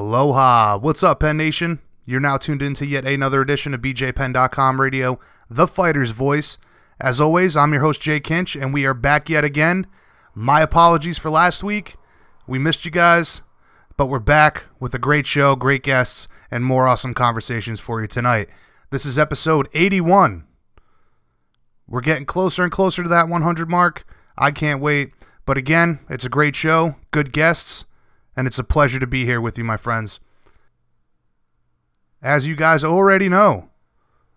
Aloha. What's up, Penn Nation? You're now tuned into yet another edition of BJPenn.com Radio, the fighter's voice. As always, I'm your host, Jay Kinch, and we are back yet again. My apologies for last week. We missed you guys, but we're back with a great show, great guests, and more awesome conversations for you tonight. This is episode 81. We're getting closer and closer to that 100 mark. I can't wait. But again, it's a great show, good guests, and it's a pleasure to be here with you, my friends. As you guys already know,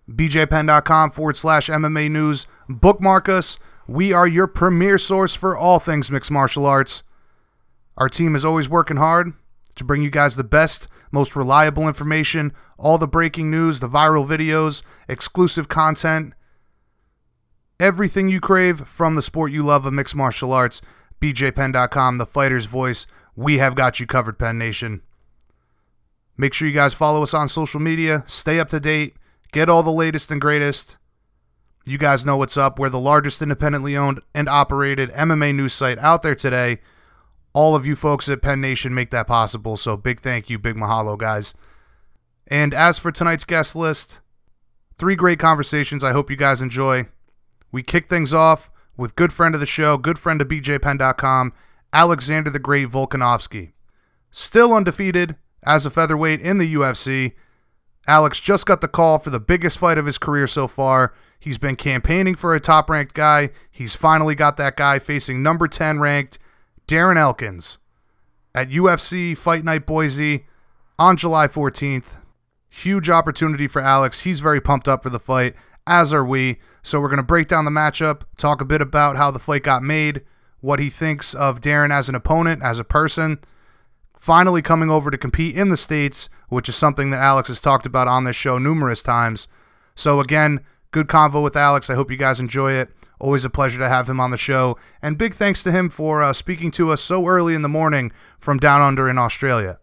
BJPenn.com/MMA news. Bookmark us. We are your premier source for all things mixed martial arts. Our team is always working hard to bring you guys the best, most reliable information, all the breaking news, the viral videos, exclusive content, everything you crave from the sport you love of mixed martial arts. BJPenn.com, the fighter's voice. We have got you covered, Penn Nation. Make sure you guys follow us on social media. Stay up to date. Get all the latest and greatest. You guys know what's up. We're the largest independently owned and operated MMA news site out there today. All of you folks at Penn Nation make that possible, so big thank you, big mahalo, guys. And as for tonight's guest list, 3 great conversations I hope you guys enjoy. We kick things off with good friend of the show, good friend of BJPenn.com, Alexander the Great Volkanovski. Still undefeated as a featherweight in the UFC. Alex just got the call for the biggest fight of his career so far. He's been campaigning for a top-ranked guy. He's finally got that guy facing number 10 ranked Darren Elkins at UFC Fight Night Boise on July 14th. Huge opportunity for Alex. He's very pumped up for the fight, as are we. So we're going to break down the matchup, talk a bit about how the fight got made, what he thinks of Darren as an opponent, as a person, finally coming over to compete in the States, which is something that Alex has talked about on this show numerous times. So again, good convo with Alex. I hope you guys enjoy it. Always a pleasure to have him on the show. And big thanks to him for speaking to us so early in the morning from down under in Australia.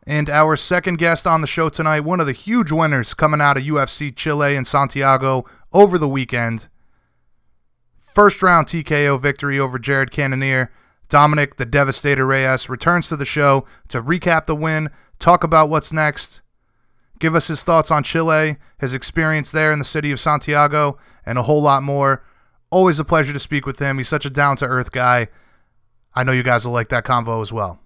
And our second guest on the show tonight, one of the huge winners coming out of UFC Chile in Santiago over the weekend. First round TKO victory over Jared Cannonier. Dominick the Devastator Reyes returns to the show to recap the win, talk about what's next, give us his thoughts on Chile, his experience there in the city of Santiago, and a whole lot more. Always a pleasure to speak with him. He's such a down-to-earth guy. I know you guys will like that convo as well.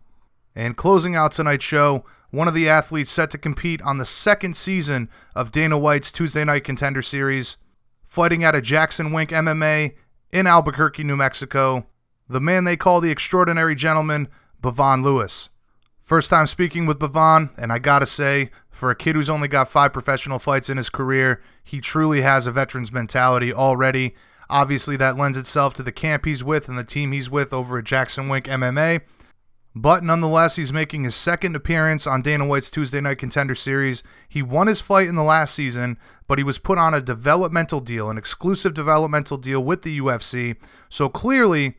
And closing out tonight's show, one of the athletes set to compete on the second season of Dana White's Tuesday Night Contender Series, fighting out of Jackson Wink MMA in Albuquerque, New Mexico, the man they call the Extraordinary Gentleman, Bevon Lewis. First time speaking with Bevon, and I gotta say, for a kid who's only got 5 professional fights in his career, he truly has a veteran's mentality already. Obviously, that lends itself to the camp he's with and the team he's with over at Jackson Wink MMA. But nonetheless, he's making his second appearance on Dana White's Tuesday Night Contender Series. He won his fight in the last season, but he was put on a developmental deal, an exclusive developmental deal with the UFC. So clearly,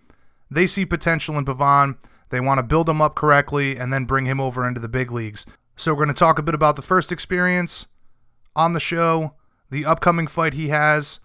they see potential in Bevon. They want to build him up correctly and then bring him over into the big leagues. So we're going to talk a bit about the first experience on the show, the upcoming fight he has,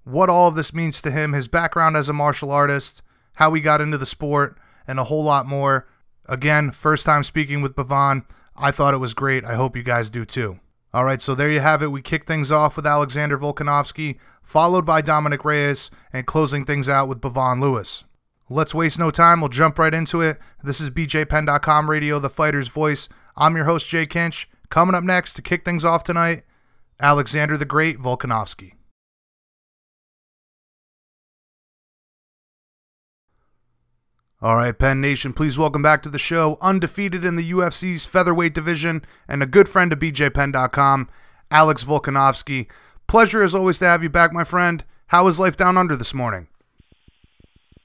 what all of this means to him, his background as a martial artist, how he got into the sport, and a whole lot more. Again, first time speaking with Bevon. I thought it was great. I hope you guys do too. All right, so there you have it. We kick things off with Alexander Volkanovski, followed by Dominick Reyes, and closing things out with Bevon Lewis. Let's waste no time. We'll jump right into it. This is BJPenn.com Radio, the fighter's voice. I'm your host, Jay Kinch. Coming up next to kick things off tonight, Alexander the Great Volkanovski. All right, Penn Nation, please welcome back to the show, undefeated in the UFC's featherweight division and a good friend of BJPenn.com, Alex Volkanovski. Pleasure as always to have you back, my friend. How is life down under this morning?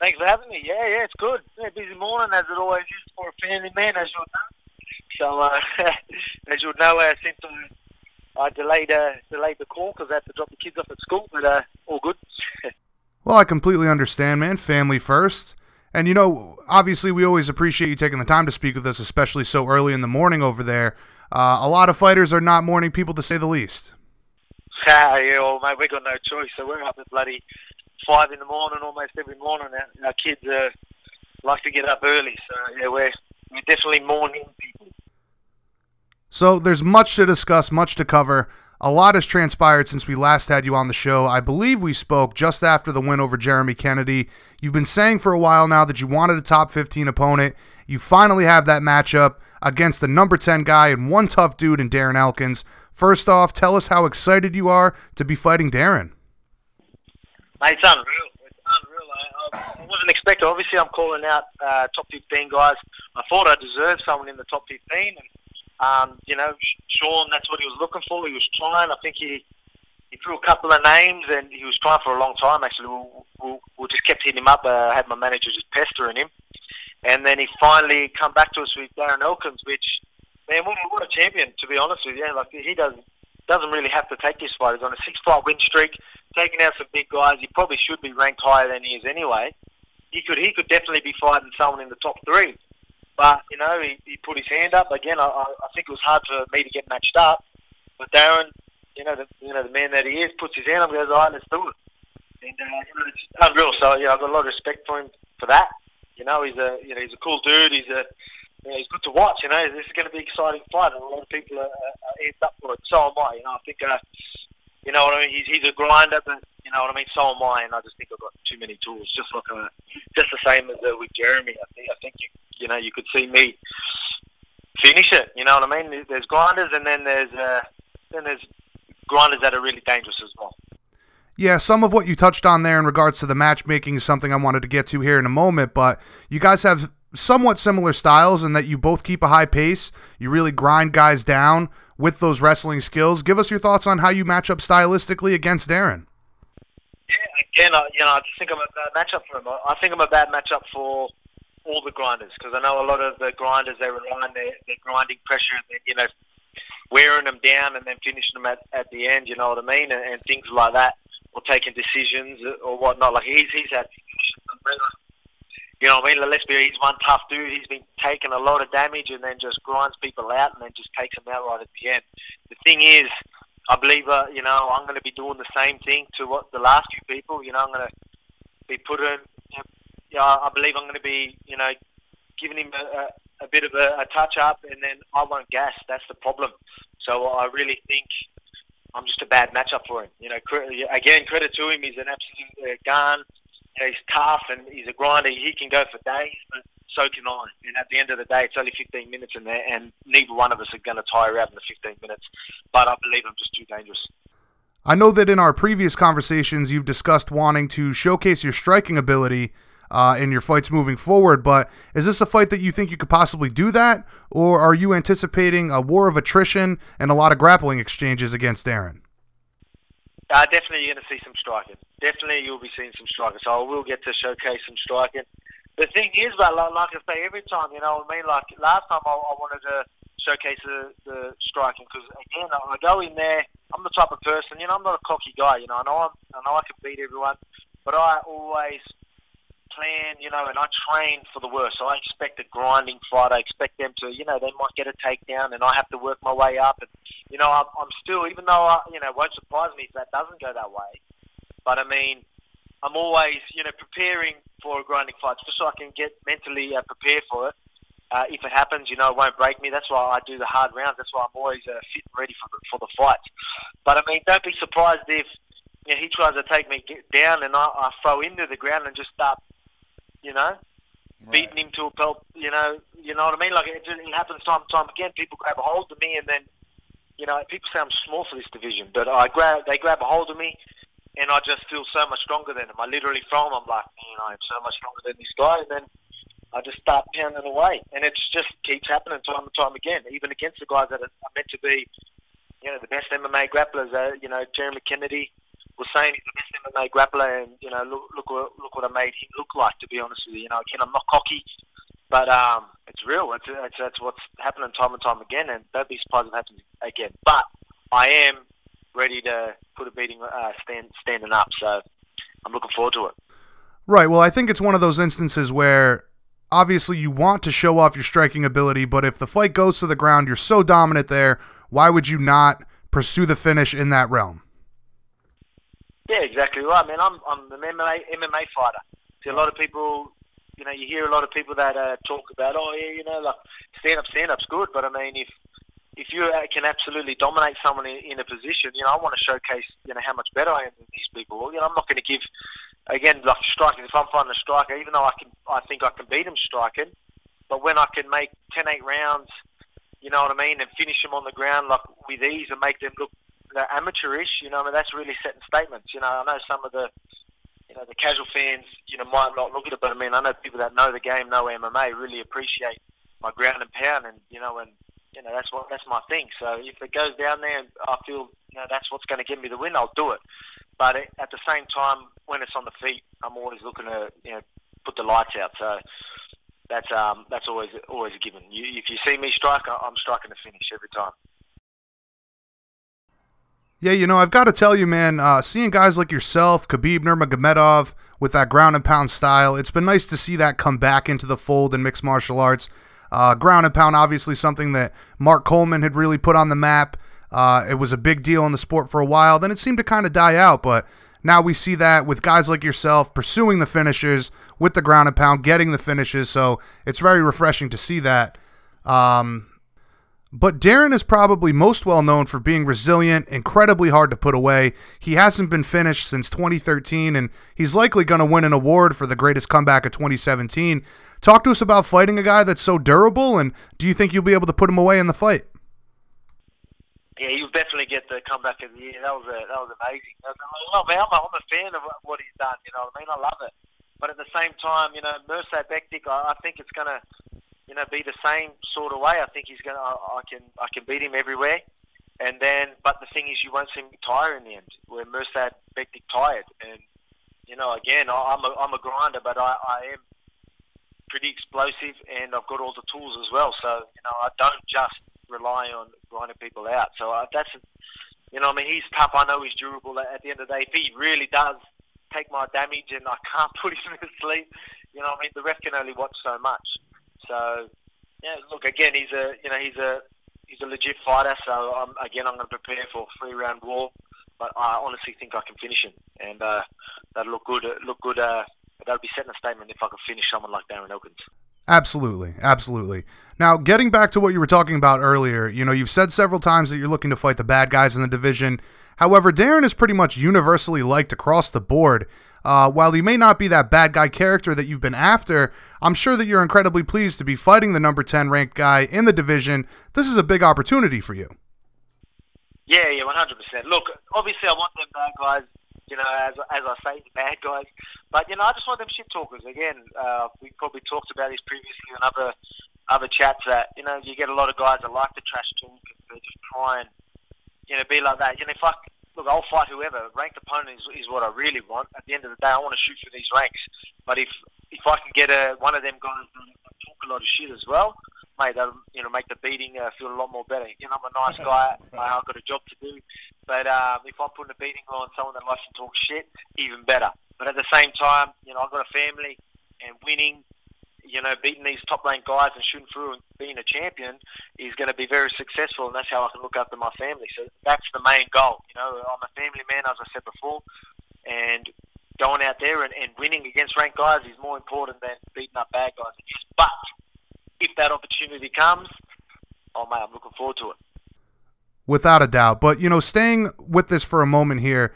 Thanks for having me. Yeah, it's good. Yeah, busy morning as it always is for a family man, as you'll know. So, as you'll know, since I delayed the call because I had to drop the kids off at school, but all good. Well, I completely understand, man. Family first. And, you know, obviously we always appreciate you taking the time to speak with us, especially so early in the morning over there. A lot of fighters are not morning people, to say the least. Yeah, well, mate, we got no choice. So we're up at bloody 5 in the morning almost every morning. Our kids like to get up early. So, yeah, we're definitely morning people. So there's much to discuss, much to cover. A lot has transpired since we last had you on the show. I believe we spoke just after the win over Jeremy Kennedy. You've been saying for a while now that you wanted a top 15 opponent. You finally have that matchup against the number 10 guy and one tough dude in Darren Elkins. First off, tell us how excited you are to be fighting Darren. Mate, it's unreal. It's unreal. I wasn't expecting. Obviously, I'm calling out top 15 guys. I thought I deserved someone in the top 15. And, you know, Sean, that's what he was looking for. He was trying. I think he threw a couple of names, and he was trying for a long time, actually. We just kept hitting him up. I had my manager just pestering him. And then he finally come back to us with Darren Elkins, which, man, what a champion, to be honest with you. Like, he doesn't really have to take this fight. He's on a 6-fight win streak, taking out some big guys. He probably should be ranked higher than he is anyway. He could definitely be fighting someone in the top 3. But, you know, he put his hand up. Again, I think it was hard for me to get matched up. But Darren, the man that he is, puts his hand up and goes, all right, let's do it. And, it's unreal. So, I've got a lot of respect for him for that. He's a cool dude. He's good to watch, This is going to be an exciting fight, and a lot of people are amped up for it. So am I, I think, you know what I mean? He's a grinder, but, you know what I mean? So am I, and I just think I've got too many tools. Just the same as with Jeremy. I think you could see me finish it. You know what I mean? There's grinders, and then there's grinders that are really dangerous as well. Yeah, some of what you touched on there in regards to the matchmaking is something I wanted to get to here in a moment, but you guys have somewhat similar styles in that you both keep a high pace. You really grind guys down with those wrestling skills. Give us your thoughts on how you match up stylistically against Darren. Yeah, again, I just think I'm a bad matchup for him. I think I'm a bad matchup for all the grinders, because I know a lot of the grinders, they rely on their grinding pressure and, wearing them down and then finishing them at the end, you know what I mean, and things like that, or taking decisions or whatnot. Like, he's had, you know what I mean, let's be, he's one tough dude. He's been taking a lot of damage and then just grinds people out and then just takes them out right at the end. The thing is, I believe, I'm going to be doing the same thing to what the last few people, I'm going to be putting, I believe I'm going to be, giving him a bit of a touch-up, and then I won't gas. That's the problem. So I really think I'm just a bad matchup for him. Again, credit to him. He's an absolute gun. He's tough, and he's a grinder. He can go for days, but so can I. And at the end of the day, it's only 15 minutes in there, and neither one of us are going to tire out in the 15 minutes. But I believe I'm just too dangerous. I know that in our previous conversations, you've discussed wanting to showcase your striking ability in your fights moving forward, but is this a fight that you think you could possibly do that, or are you anticipating a war of attrition and a lot of grappling exchanges against Darren? Definitely you're going to see some striking. Definitely you'll be seeing some striking, so I will get to showcase some striking. The thing is, but like I say every time, you know what I mean, like last time I wanted to showcase the striking, because again, I go in there, I'm the type of person, I'm not a cocky guy, I know I can beat everyone, but I always plan, and I train for the worst. So I expect a grinding fight. I expect them to, they might get a takedown, and I have to work my way up. And I'm still, even though it won't surprise me if that doesn't go that way. But I mean, I'm always, preparing for a grinding fight just so I can get mentally prepared for it. If it happens, it won't break me. That's why I do the hard rounds. That's why I'm always fit and ready for the fight. But I mean, don't be surprised if he tries to take me down and I throw into the ground and just start. Beating him to a pulp, you know what I mean? Like, it happens time and time again. People grab a hold of me, and then, people say I'm small for this division, but they grab a hold of me, and I just feel so much stronger than them. I literally throw them, I'm like, man, I'm so much stronger than this guy, and then I just start pounding away. And it just keeps happening time and time again, even against the guys that are meant to be, the best MMA grapplers. Jeremy Kennedy was saying he's the best MMA grappler, and look what I made him look like. To be honest with you, again, I'm not cocky, but it's real. It's what's happening time and time again, and don't be surprised if it happens again. But I am ready to put a beating standing up, so I'm looking forward to it. Right. Well, I think it's one of those instances where obviously you want to show off your striking ability, but if the fight goes to the ground, you're so dominant there. Why would you not pursue the finish in that realm? Yeah, exactly right, man. I'm an MMA fighter. See, a lot of people, you hear a lot of people that talk about, like stand-up's good, but I mean, if if you can absolutely dominate someone in a position, I want to showcase, how much better I am than these people. I'm not going to give, again, like striking. If I'm fighting a striker, even though I think I can beat him striking, but when I can make 10-8 rounds, you know what I mean, and finish them on the ground like with ease and make them look amateurish, that's really setting statements. I know some of the, the casual fans, might not look at it, but I mean, I know people that know the game, know MMA, really appreciate my ground and pound, and that's my thing. So if it goes down there and I feel that's what's going to give me the win, I'll do it. But at the same time, when it's on the feet, I'm always looking to put the lights out. So that's always a given. If you see me strike, I'm striking the finish every time. Yeah, I've got to tell you, man, seeing guys like yourself, Khabib Nurmagomedov, with that ground and pound style, it's been nice to see that come back into the fold in mixed martial arts. Ground and pound, obviously something that Mark Coleman had really put on the map. It was a big deal in the sport for a while. Then it seemed to kind of die out, but now we see that with guys like yourself pursuing the finishers with the ground and pound, getting the finishes, so it's very refreshing to see that. But Darren is probably most well known for being resilient, incredibly hard to put away. He hasn't been finished since 2013, and he's likely going to win an award for the greatest comeback of 2017. Talk to us about fighting a guy that's so durable, and do you think you'll be able to put him away in the fight? Yeah, you'll definitely get the comeback of the year. That was amazing. I'm a fan of what he's done. You know what I mean? I love it. But at the same time, Mirsad Bektik, I think it's going to, be the same sort of way. I think he's going to. I can beat him everywhere. And then, but the thing is, you won't see me tire in the end. Where Mirsad Bektik tired, and again, I'm a grinder, but I am pretty explosive, and I've got all the tools as well. So I don't just rely on grinding people out. So that's, he's tough. I know he's durable. At the end of the day, if he really does take my damage and I can't put him to sleep, the ref can only watch so much. So yeah, look, again, he's a legit fighter. So I'm going to prepare for a 3-round war, but I honestly think I can finish him, and that'll look good. That'll be setting a statement if I could finish someone like Darren Elkins. Absolutely, absolutely. Now, getting back to what you were talking about earlier, you've said several times that you're looking to fight the bad guys in the division. However, Darren is pretty much universally liked across the board. While he may not be that bad guy character that you've been after, I'm sure that you're incredibly pleased to be fighting the number 10 ranked guy in the division. This is a big opportunity for you. Yeah, 100%. Look, obviously I want them bad guys, as I say, the bad guys. But, I just want them shit talkers. Again, we probably talked about this previously in other chats that, you get a lot of guys that like the trash talk, and they just try and, be like that. Look, I'll fight whoever. Ranked opponent is what I really want. At the end of the day, I want to shoot for these ranks. But if I can get one of them guys that talk a lot of shit as well, mate, that'll make the beating feel a lot more better. I'm a nice guy. I've got a job to do. But if I'm putting a beating on someone that likes to talk shit, even better. But at the same time, I've got a family, and winning, beating these top-ranked guys and shooting through and being a champion is going to be very successful, and that's how I can look after my family. So that's the main goal. I'm a family man, as I said before, and going out there and winning against ranked guys is more important than beating up bad guys. But if that opportunity comes, oh, mate, I'm looking forward to it. Without a doubt. But, staying with this for a moment here,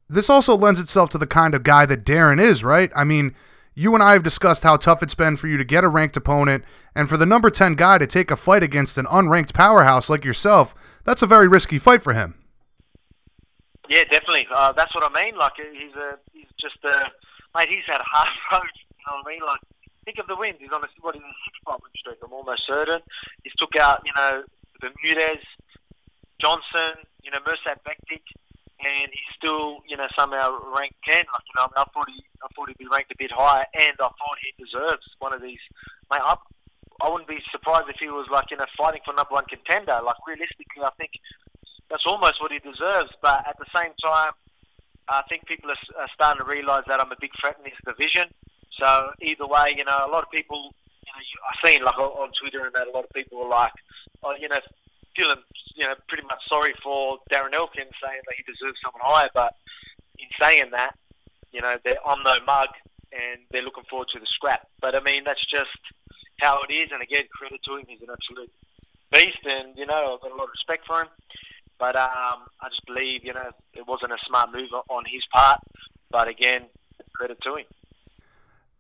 this also lends itself to the kind of guy that Darren is, right? I mean, you and I have discussed how tough it's been for you to get a ranked opponent, and for the number 10 guy to take a fight against an unranked powerhouse like yourself, that's a very risky fight for him. Yeah, definitely. That's what I mean. Like, he's just mate, he's had a hard road, you know what I mean? Like, think of the wins. He's on a 6-fight win streak, I'm almost certain. He's took out, Bermudez, Johnson, Mirsad Bektik, and he's still, somehow ranked 10. Like, I thought he'd be ranked a bit higher, and I thought he deserves one of these. Mate, I wouldn't be surprised if he was, like, fighting for number 1 contender. Like, realistically, I think that's almost what he deserves. But at the same time, I think people are starting to realise that I'm a big threat in this division. So either way, a lot of people, I've seen, like, on Twitter and that, a lot of people are like, oh, feeling, pretty much sorry for Darren Elkins, saying that he deserves someone higher. But in saying that, I'm no mug, and they're looking forward to the scrap. But I mean, that's just how it is. And again, credit to him; he's an absolute beast, and I've got a lot of respect for him. But I just believe it wasn't a smart move on his part. But again, credit to him.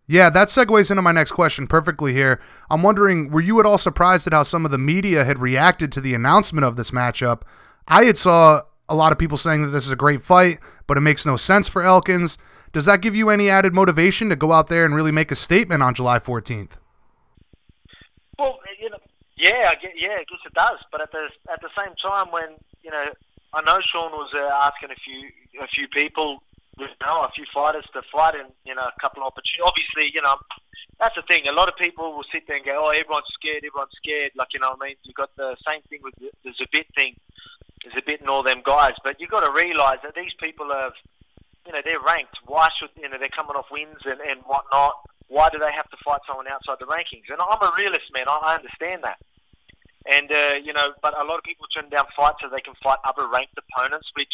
Yeah, that segues into my next question perfectly here. I'm wondering, were you at all surprised at how some of the media had reacted to the announcement of this matchup? I had saw a lot of people saying that this is a great fight, but it makes no sense for Elkins. Does that give you any added motivation to go out there and really make a statement on July 14th? Well, I guess it does. But at the same time, when I know Sean was asking a few people, a few fighters to fight, and a couple of opportunities. Obviously, that's the thing. A lot of people will sit there and go, "Oh, everyone's scared. Like, you know what I mean? You got the same thing with the Zabit thing. There's a bit and all them guys, but you got to realise that these people have, they're ranked. Why should they're coming off wins and whatnot? Why do they have to fight someone outside the rankings? And I'm a realist, man. I understand that. And but a lot of people turn down fights so they can fight other ranked opponents, which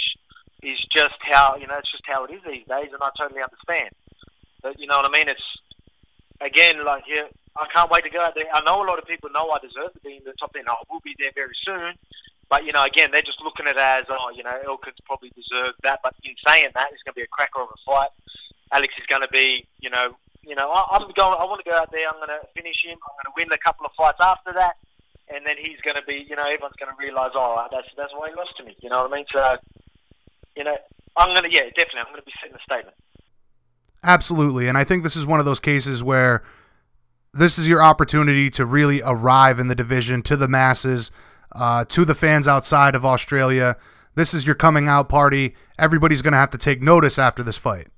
is just how it's just how it is these days, and I totally understand. But you know what I mean? It's again like I can't wait to go out there. I know a lot of people know I deserve to be in the top 10. I will be there very soon. But, again, they're just looking at it as, Elkins probably deserved that. But in saying that, it's going to be a cracker of a fight. Alex is going to be, I want to go out there. I'm going to finish him. I'm going to win a couple of fights after that. And then he's going to be, everyone's going to realise, that's why he lost to me. You know what I mean? So, I'm going to, definitely, I'm going to be setting a statement. Absolutely. And I think this is one of those cases where this is your opportunity to really arrive in the division to the masses, to the fans outside of Australia. This is your coming out party. Everybody's going to have to take notice after this fight.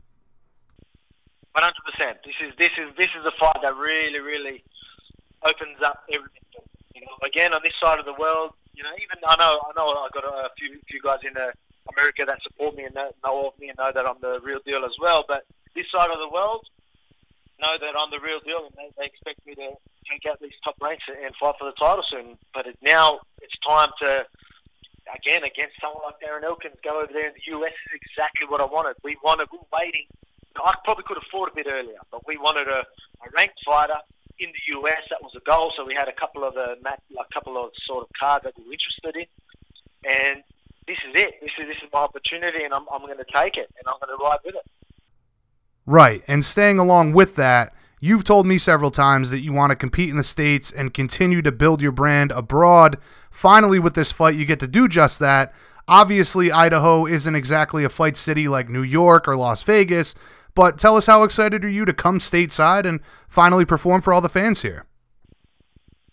100%. This is a fight that really, really opens up everything. Again, on this side of the world, even I know I've got a few guys in America that support me and know of me and know that I'm the real deal as well. But this side of the world know that I'm the real deal, and they expect me to take out these top ranks and fight for the title soon. But now it's time to, again, against someone like Darren Elkins, go over there in the US is exactly what I wanted. We were waiting. I probably could have fought a bit earlier, but we wanted a ranked fighter in the US. That was the goal. So we had a couple of sort of cards that we were interested in, and this is it. This is my opportunity, and I'm going to take it, and I'm going to ride with it. Right, and staying along with that, you've told me several times that you want to compete in the States and continue to build your brand abroad. Finally, with this fight, you get to do just that. Obviously, Idaho isn't exactly a fight city like New York or Las Vegas, but tell us, how excited are you to come stateside and finally perform for all the fans here?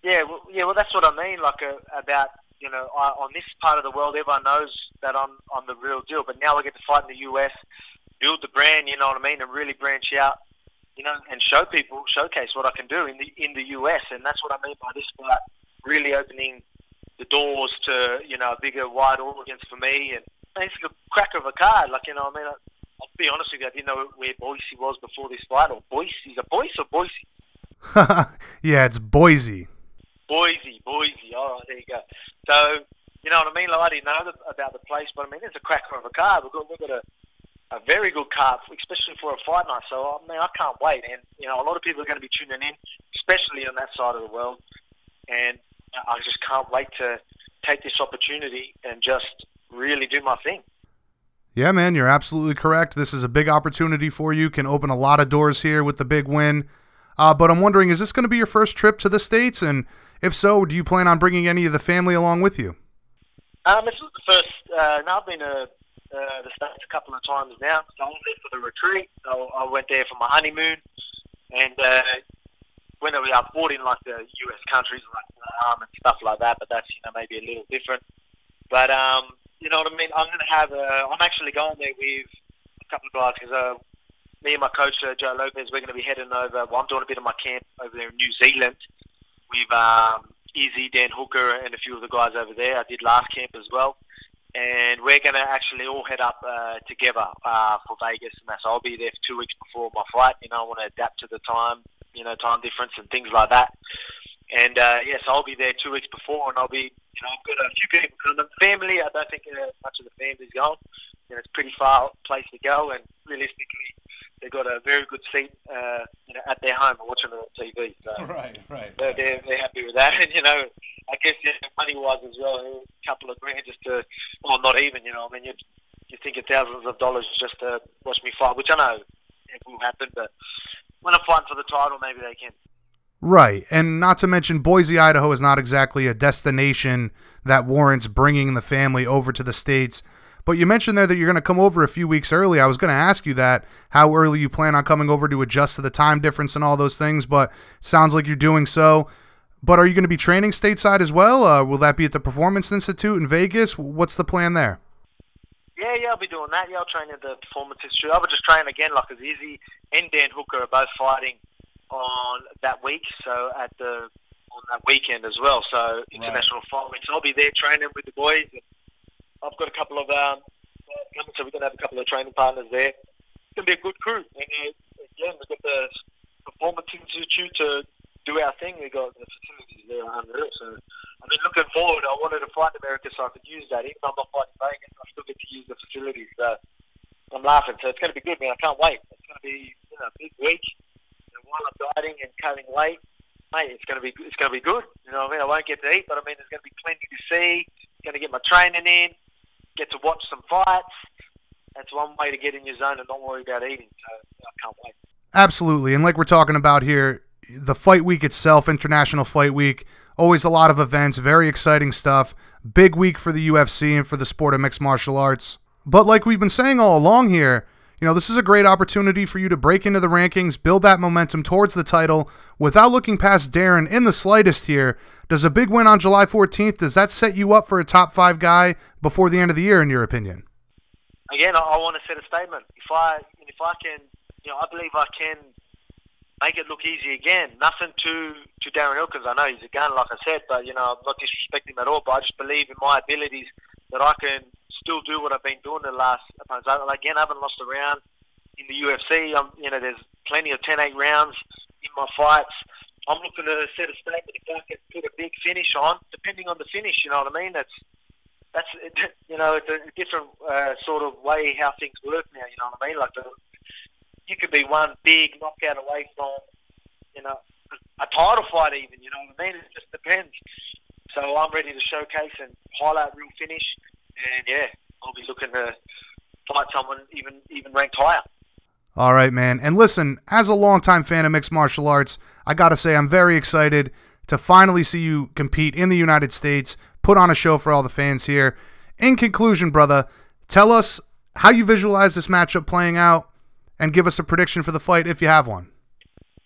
Yeah, well, that's what I mean. Like about on this part of the world, everyone knows that I'm the real deal. But now I get to fight in the US, build the brand, you know what I mean, and really branch out, and showcase what I can do in the US. And that's what I mean by this fight, really opening the doors to a bigger, wide audience for me. And it's a cracker of a card. Like, I'll be honest with you, I didn't know where Boise was before this fight. Or Boise. Is it Boise or Boise? Yeah, it's Boise. Boise. All right, there you go. So, you know what I mean? Like, I didn't know about the place, but I mean, it's a cracker of a card. We've got a very good card, especially for a fight night. So, I mean, I can't wait. And, a lot of people are going to be tuning in, especially on that side of the world. And I just can't wait to take this opportunity and just really do my thing. Yeah, man, you're absolutely correct. This is a big opportunity for you. Can open a lot of doors here with the big win. But I'm wondering, is this going to be your first trip to the States? And if so, do you plan on bringing any of the family along with you? This is the first. I've been to the States a couple of times now. So I was there for the retreat. I went there for my honeymoon. And when I fought in like the US countries like and stuff like that, but that's maybe a little different. But you know what I mean. I'm actually going there with a couple of guys because me and my coach Joe Lopez, we're going to be heading over. Well, I'm doing a bit of my camp over there in New Zealand with Izzy, Dan Hooker, and a few of the guys over there. I did last camp as well, and we're going to actually all head up together for Vegas, and so I'll be there for 2 weeks before my fight. I want to adapt to the time. Time difference and things like that. And yes, I'll be there 2 weeks before, and I'll be, I've got a few people coming. Family, I don't think much of the family's going. It's a pretty far place to go, and realistically, they've got a very good seat, at their home watching it on TV. So Right. they're happy with that, and I guess money-wise as well. A couple of grand just to, well, not even, you know. I mean, you think of thousands of dollars just to watch me fight, which I know it will happen, but when I'm fighting for the title, maybe they can. Right, and not to mention Boise, Idaho is not exactly a destination that warrants bringing the family over to the States. But you mentioned there that you're going to come over a few weeks early. I was going to ask you that, how early you plan on coming over to adjust to the time difference and all those things, but it sounds like you're doing so. But are you going to be training stateside as well? Will that be at the Performance Institute in Vegas? What's the plan there? Yeah, I'll be doing that. Yeah, I'll train at the Performance Institute. I will just train again, like Izzy and Dan Hooker are both fighting on that week, so on that weekend as well. So international fight week. So I'll be there training with the boys. I've got a couple of so we're gonna have a couple of training partners there. It's gonna be a good crew. And again, we've got the Performance Institute to do our thing. We've got the facilities there unreal. So I've been looking forward. I wanted to fight in America so I could use that. Even though I'm not fighting Vegas, I still get to use the facilities. So I'm laughing. So it's gonna be good, man. I can't wait. It's gonna be a big week. While I'm dieting and cutting weight, mate, it's gonna be good. You know what I mean? I won't get to eat, but I mean, there's gonna be plenty to see. Gonna get my training in, get to watch some fights. That's one way to get in your zone and not worry about eating. So I can't wait. Absolutely, and like we're talking about here, the fight week itself, International Fight Week, always a lot of events, very exciting stuff. Big week for the UFC and for the sport of mixed martial arts. But like we've been saying all along here, you know, this is a great opportunity for you to break into the rankings, build that momentum towards the title without looking past Darren in the slightest here. Does a big win on July 14th, does that set you up for a top 5 guy before the end of the year, in your opinion? Again, I want to set a statement. If I can, you know, I believe I can make it look easy again. Nothing to Darren Elkins. I know he's a gun, like I said, but, you know, I'm not disrespecting him at all, but I just believe in my abilities that I can still do what I've been doing the last months. Again, I haven't lost a round in the UFC. You know, there's plenty of 10-8 rounds in my fights. I'm looking to set a statement. If I can put a big finish on, depending on the finish, you know what I mean? That's you know, it's a different sort of way how things work now. You know what I mean? Like you could be one big knockout away from, you know, a title fight even. You know what I mean? It just depends. So I'm ready to showcase and highlight real finish. And yeah, I'll be looking to fight someone even ranked higher. All right, man. And listen, as a longtime fan of mixed martial arts, I got to say I'm very excited to finally see you compete in the United States, put on a show for all the fans here. In conclusion, brother, tell us how you visualize this matchup playing out and give us a prediction for the fight if you have one.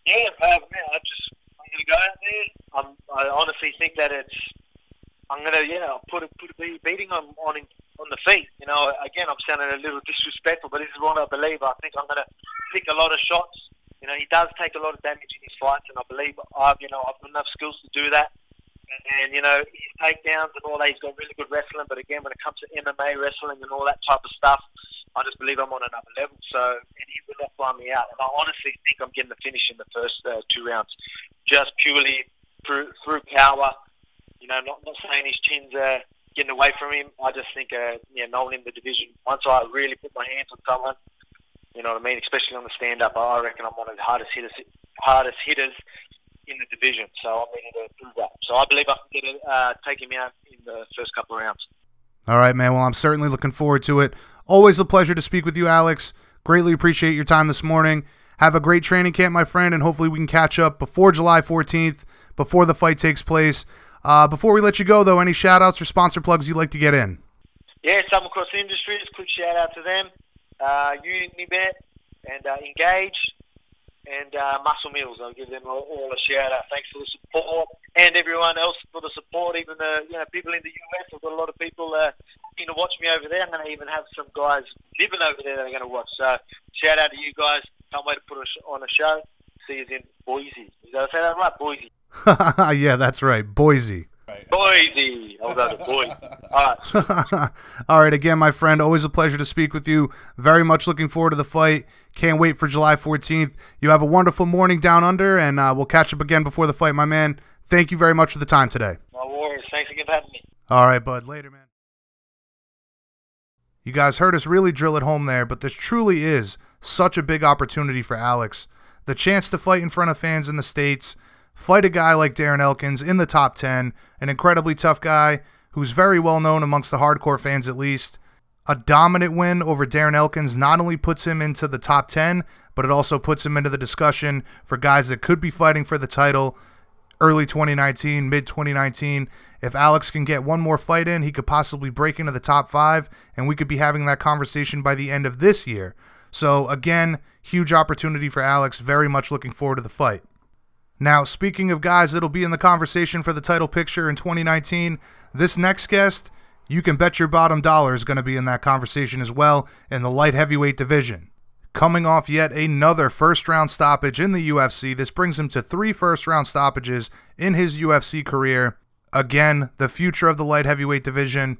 Yeah, man, I'm going to go out there. I honestly think that I'm going to, put a beating on the feet. You know, again, I'm sounding a little disrespectful, but this is what I believe. I think I'm going to pick a lot of shots. You know, he does take a lot of damage in his fights, and I believe I've got enough skills to do that. And, you know, his takedowns and all that, he's got really good wrestling. But again, when it comes to MMA wrestling and all that type of stuff, I just believe I'm on another level. So, and he will not fly me out. And I honestly think I'm getting the finish in the first 2 rounds, just purely through power. You know, not saying his chin's getting away from him. I just think, knowing in the division, once I really put my hands on someone, you know what I mean, especially on the stand-up, I reckon I'm one of the hardest hitters in the division. So I'm ready to prove that. So I believe I can take him out in the first couple of rounds. All right, man. Well, I'm certainly looking forward to it. Always a pleasure to speak with you, Alex. Greatly appreciate your time this morning. Have a great training camp, my friend, and hopefully we can catch up before July 14th, before the fight takes place. Before we let you go, though, any shout-outs or sponsor plugs you'd like to get in? Yeah, Southern Cross Industries, quick shout-out to them. Unibet and Engage and Muscle Mills. I'll give them all a shout-out. Thanks for the support, and everyone else for the support, even the people in the US. I've got a lot of people keen to watch me over there. I'm going to even have some guys living over there that are going to watch. So shout-out to you guys. Can't wait to put on a show. See you in Boise. Did I say that right? Boise. Yeah, that's right. Boise. Boise. I'll go to Boise. All right. All right. Again, my friend, always a pleasure to speak with you. Very much looking forward to the fight. Can't wait for July 14th. You have a wonderful morning down under, and we'll catch up again before the fight, my man. Thank you very much for the time today. No worries. Thanks again for having me. All right, bud. Later, man. You guys heard us really drill it home there, but this truly is such a big opportunity for Alex. The chance to fight in front of fans in the States, fight a guy like Darren Elkins in the top 10, an incredibly tough guy who's very well known amongst the hardcore fans at least. A dominant win over Darren Elkins not only puts him into the top 10, but it also puts him into the discussion for guys that could be fighting for the title early 2019, mid 2019. If Alex can get one more fight in, he could possibly break into the top 5, and we could be having that conversation by the end of this year. So again, huge opportunity for Alex. Very much looking forward to the fight. Now, speaking of guys that'll be in the conversation for the title picture in 2019, this next guest, you can bet your bottom dollar, is going to be in that conversation as well in the light heavyweight division. Coming off yet another first-round stoppage in the UFC, this brings him to 3 first-round stoppages in his UFC career. Again, the future of the light heavyweight division,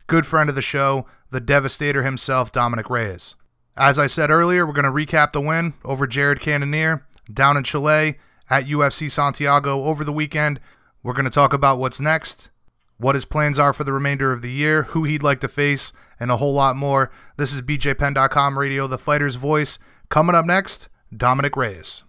good friend of the show, the Devastator himself, Dominick Reyes. As I said earlier, we're going to recap the win over Jared Cannonier down in Chile at UFC Santiago over the weekend. We're going to talk about what's next, what his plans are for the remainder of the year, who he'd like to face, and a whole lot more. This is BJPenn.com Radio, the fighter's voice. Coming up next, Dominick Reyes.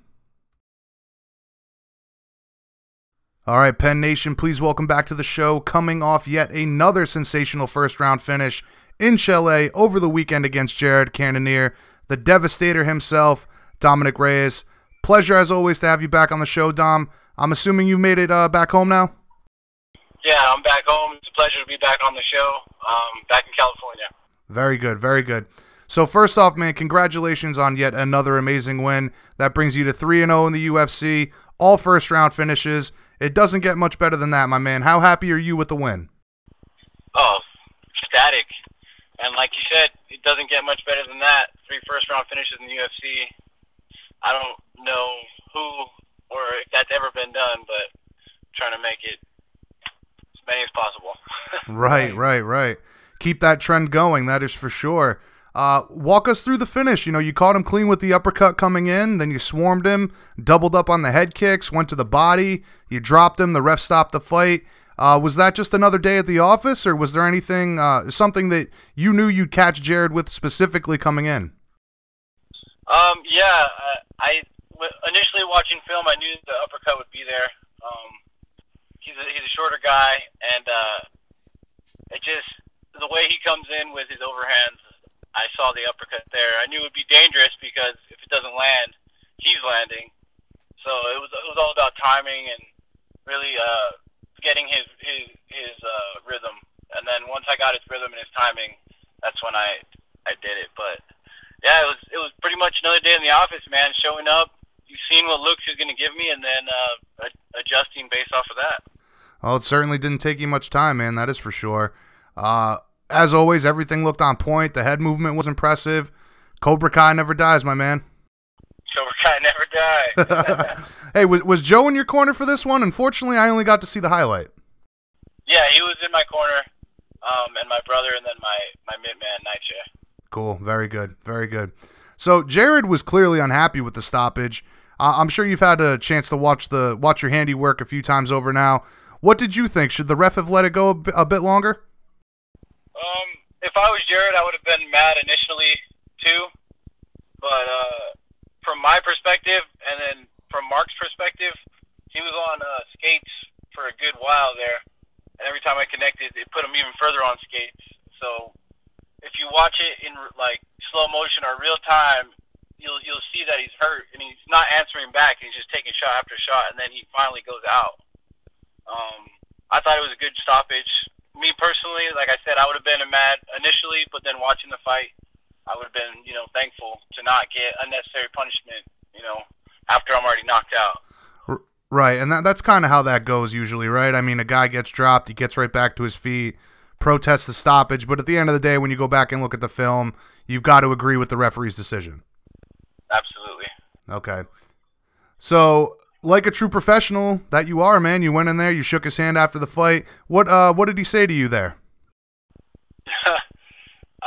All right, Penn Nation, please welcome back to the show. Coming off yet another sensational first-round finish in Chile over the weekend against Jared Cannonier, the Devastator himself, Dominick Reyes. Pleasure, as always, to have you back on the show, Dom. I'm assuming you made it back home now? Yeah, I'm back home. It's a pleasure to be back on the show, back in California. Very good, very good. So first off, man, congratulations on yet another amazing win. That brings you to 3-0 in the UFC, all first-round finishes. It doesn't get much better than that, my man. How happy are you with the win? Oh, ecstatic. And like you said, it doesn't get much better than that. 3 first-round finishes in the UFC. I don't know who or if that's ever been done, but I'm trying to make it as many as possible. Right. Keep that trend going, that is for sure. Walk us through the finish. You know, you caught him clean with the uppercut coming in, then you swarmed him, doubled up on the head kicks, went to the body, you dropped him, the ref stopped the fight. Was that just another day at the office, or was there anything, something that you knew you'd catch Jared with specifically coming in? Yeah, I initially watching film, I knew the uppercut would be there. He's a shorter guy, and it just, the way he comes in with his overhands, I saw the uppercut there. I knew it would be dangerous because if it doesn't land, he's landing. So it was all about timing and really getting his rhythm. And then once I got his rhythm and his timing, that's when I did it. But yeah, it was pretty much another day in the office, man. Showing up, you've seen what looks he's going to give me, and then adjusting based off of that. Well, it certainly didn't take you much time, man. That is for sure. As always, everything looked on point. The head movement was impressive. Cobra Kai never dies, my man. Cobra Kai never dies. Hey, was Joe in your corner for this one? Unfortunately, I only got to see the highlight. Yeah, he was in my corner, and my brother, and then my mid-man, Nightshade. Cool. Very good. Very good. So Jared was clearly unhappy with the stoppage. I'm sure you've had a chance to watch your handiwork a few times over now. What did you think? Should the ref have let it go a bit longer? If I was Jared, I would have been mad initially too. But from my perspective, and then from Mark's perspective, he was on skates for a good while there. And every time I connected, it put him even further on skates. So if you watch it in like slow motion or real time, you'll see that he's hurt and he's not answering back. He's just taking shot after shot, and then he finally goes out. I thought it was a good stoppage. Me personally, like I said, I would have been mad initially, but then watching the fight, I would have been, thankful to not get unnecessary punishment, after I'm already knocked out. Right, and that's kind of how that goes usually, right? I mean, a guy gets dropped, he gets right back to his feet, protests the stoppage, but at the end of the day, when you go back and look at the film, you've got to agree with the referee's decision. Absolutely. Okay. So, like a true professional that you are, man, you went in there, you shook his hand after the fight. What did he say to you there?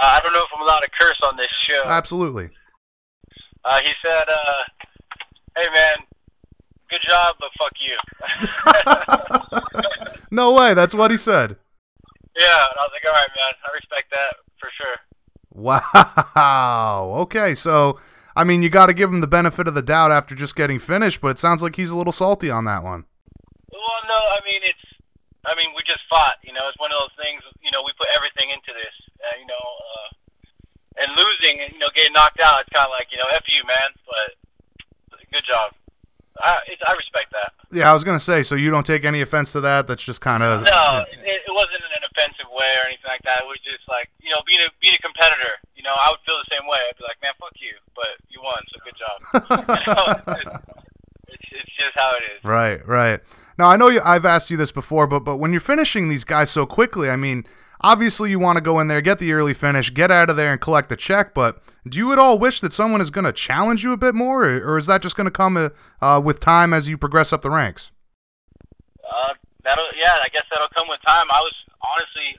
I don't know if I'm allowed to curse on this show. Absolutely. He said, hey, man, good job, but fuck you. No way, that's what he said. Yeah, and I was like, all right, man, I respect that for sure. Wow. Okay, so I mean, you got to give him the benefit of the doubt after just getting finished, but it sounds like he's a little salty on that one. Well, no, I mean, we just fought, you know, it's one of those things, you know, we put everything into this, you know, and losing, you know, getting knocked out, it's kind of like, you know, F you, man, but good job. I respect that. Yeah, I was going to say, so you don't take any offense to that? That's just kind of... No, it wasn't in an offensive way or anything like that. It was just like, you know, being a competitor, you know, I would feel the same way. I'd be like, man, fuck you, but you won, so good job. You know, it's just how it is. Right, right. Now, I know I've asked you this before, but when you're finishing these guys so quickly, I mean, obviously you want to go in there, get the early finish, get out of there and collect the check, but do you at all wish that someone is going to challenge you a bit more, or is that just going to come with time as you progress up the ranks? I guess that'll come with time. I was honestly,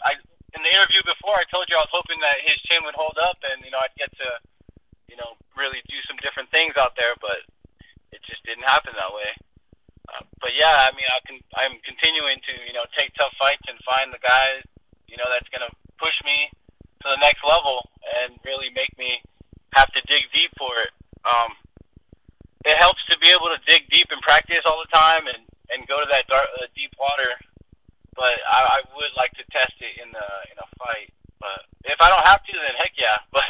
in the interview before, I told you I was hoping that his chin would hold up and, you know, I'd get to, you know, really do some different things out there, but it just didn't happen that way. But yeah, I mean, I'm continuing to, you know, take tough fights and find the guys, you know, that's going to push me to the next level and really make me have to dig deep for it. It helps to be able to dig deep and practice all the time and go to that deep water. But I would like to test it in a fight. But if I don't have to, then heck yeah. But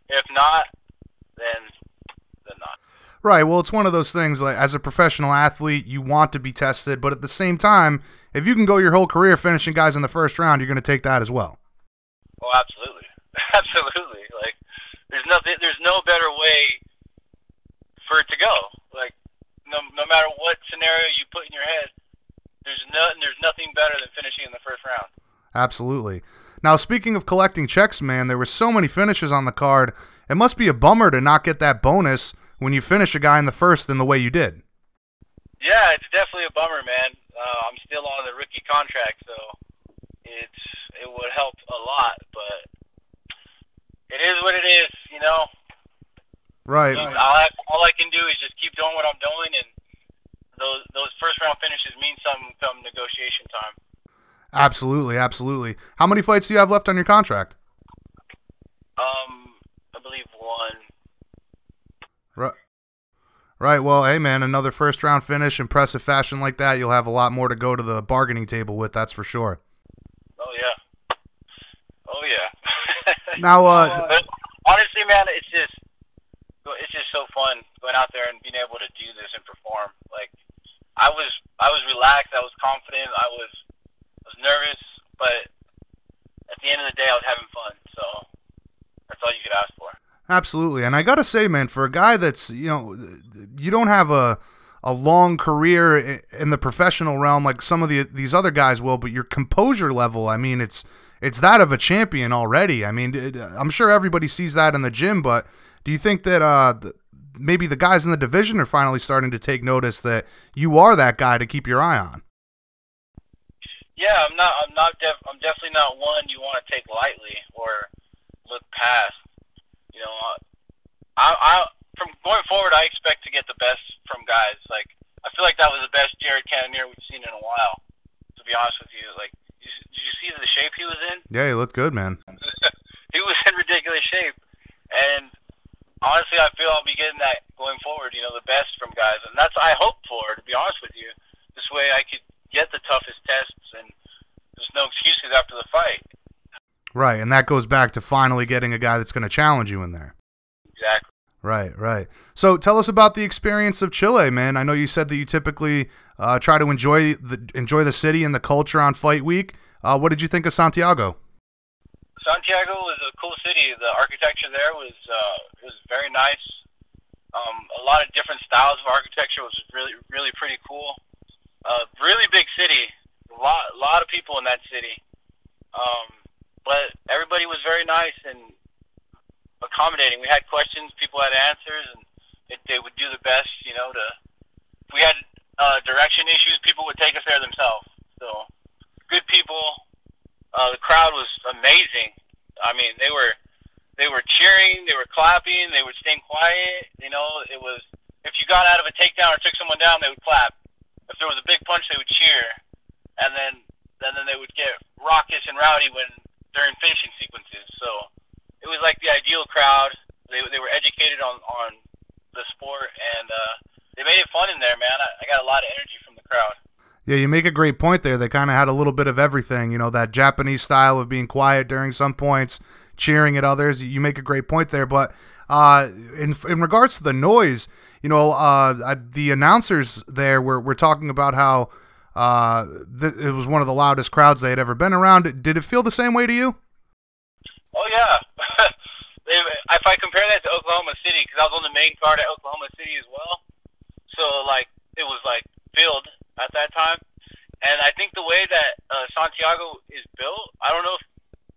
if not, then not. Right. Well, it's one of those things, like, as a professional athlete, you want to be tested, but at the same time, if you can go your whole career finishing guys in the first round, you're going to take that as well. Oh, absolutely. Absolutely. Like, there's no better way for it to go. Like, no matter what scenario you put in your head, there's nothing better than finishing in the first round. Absolutely. Now, speaking of collecting checks, man, there were so many finishes on the card. It must be a bummer to not get that bonus when you finish a guy in the first in the way you did. Yeah, it's definitely a bummer, man. I'm still on the rookie contract, so it would help a lot, but it is what it is, you know. Right. All I can do is just keep doing what I'm doing, and those first round finishes mean something come negotiation time. Absolutely, absolutely. How many fights do you have left on your contract? I believe one. Right. Well, hey, man, another first-round finish, impressive fashion like that, you'll have a lot more to go to the bargaining table with, that's for sure. Oh, yeah. Oh, yeah. Now, but honestly, man, it's just so fun going out there and being able to do this and perform. Like, I was relaxed, I was confident, I was nervous, but at the end of the day, I was having fun, so that's all you could ask for. Absolutely. And I got to say, man, for a guy that's, you know, you don't have a long career in the professional realm like some of these other guys will, but your composure level, I mean, it's that of a champion already. I mean, I'm sure everybody sees that in the gym, but do you think that maybe the guys in the division are finally starting to take notice that you are that guy to keep your eye on? Yeah, I'm definitely not one you want to take lightly or look past. You know, I from going forward, I expect to get the best from guys. Like, I feel like that was the best Jared Cannonier we've seen in a while, to be honest with you. Like, did you see the shape he was in? Yeah, he looked good, man. He was in ridiculous shape. And honestly, I feel I'll be getting that going forward, you know, the best from guys. And that's what I hope for, to be honest with you. This way I could get the toughest tests and there's no excuses after the fight. Right, and that goes back to finally getting a guy that's going to challenge you in there. Exactly. Right, right. So tell us about the experience of Chile, man. I know you said that you typically try to enjoy the city and the culture on fight week. What did you think of Santiago? Santiago was a cool city. The architecture there was very nice. A lot of different styles of architecture was really pretty cool. Really big city. A lot of people in that city. But everybody was very nice and accommodating. We had questions, people had answers, and they would do the best, you know, if we had direction issues, people would take us there themselves. So, good people. The crowd was amazing. I mean, they were cheering, they were clapping, they were staying quiet. You know, it was, if you got out of a takedown or took someone down, they would clap. If there was a big punch, they would cheer. And then they would get raucous and rowdy during finishing sequences. So it was like the ideal crowd. They were educated on support, and they made it fun in there, man. I got a lot of energy from the crowd. Yeah, you make a great point there. They kind of had a little bit of everything, you know, that Japanese style of being quiet during some points, cheering at others. You make a great point there. But in regards to the noise, you know, the announcers there were talking about how it was one of the loudest crowds they had ever been around. Did it feel the same way to you? Oh, yeah. If I compare that to Oklahoma City, because I was on the main card at Oklahoma City as well, so, like, it was, like, filled at that time. And I think the way that Santiago is built, I don't know if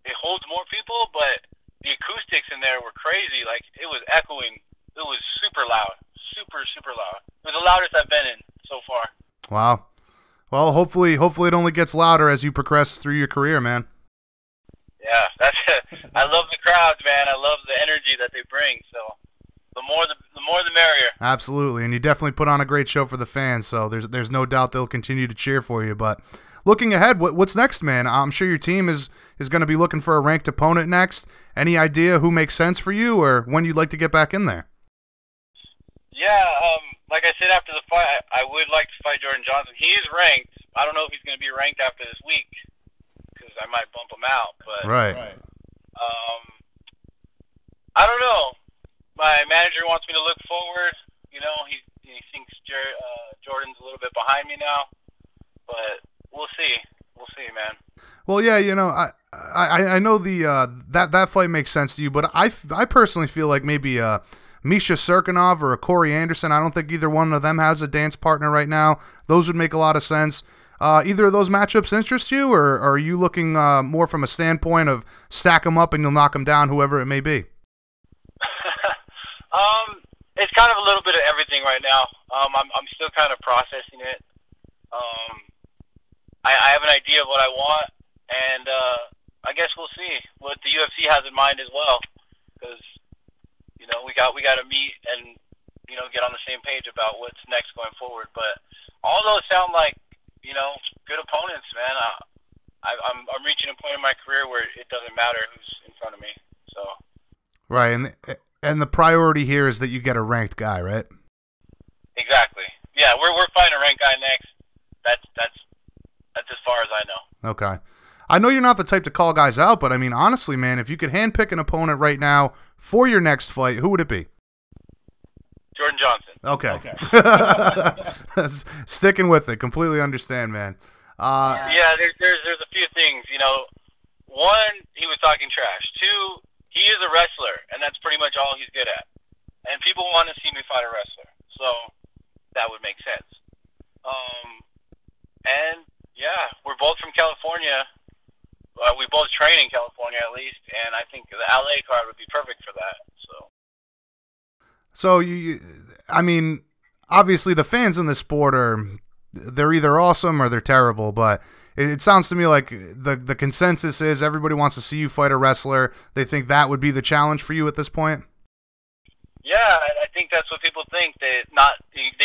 it holds more people, but the acoustics in there were crazy. Like, it was echoing. It was super loud. Super, super loud. It was the loudest I've been in so far. Wow. Well, hopefully it only gets louder as you progress through your career, man. Yeah, that's it. I love the crowds, man. I love the energy that they bring. So the more the merrier. Absolutely, and you definitely put on a great show for the fans. So there's no doubt they'll continue to cheer for you. But looking ahead, what's next, man? I'm sure your team is going to be looking for a ranked opponent next. Any idea who makes sense for you, or when you'd like to get back in there? Yeah, like I said after the fight, I would like to fight Jordan Johnson. He is ranked. I don't know if he's going to be ranked after this week, because I might bump him out. But right. I don't know. My manager wants me to look forward. You know, he thinks Jordan's a little bit behind me now, but we'll see. We'll see, man. Well, yeah, you know, I know that fight makes sense to you, but I personally feel like maybe Misha Serkinov or a Corey Anderson. I don't think either one of them has a dance partner right now. Those would make a lot of sense. Either of those matchups interest you, or are you looking more from a standpoint of stack them up and you'll knock them down, whoever it may be? It's kind of a little bit of everything right now. I'm still kind of processing it. I have an idea of what I want, and I guess we'll see what the UFC has in mind as well, because you know we got to meet and get on the same page about what's next going forward. But all those sound like good opponents, man. I'm reaching a point in my career where it doesn't matter who's in front of me. So right, and the priority here is that you get a ranked guy, right? Exactly. Yeah, we're fighting a ranked guy next. That's as far as I know. Okay. I know you're not the type to call guys out, but I mean, honestly, man, if you could handpick an opponent right now for your next fight, who would it be? Jordan Johnson. Okay. Sticking with it. Completely understand, man. Yeah, there's a few things. One, he was talking trash. Two, he is a wrestler, and that's pretty much all he's good at. And people want to see me fight a wrestler, so that would make sense. And yeah, we're both from California. We both train in California, at least, and I think the LA card would be perfect for that. So I mean, obviously the fans in this sport they're either awesome or they're terrible, but it sounds to me like the consensus is everybody wants to see you fight a wrestler. They think that would be the challenge for you at this point. Yeah, I think that's what people think. They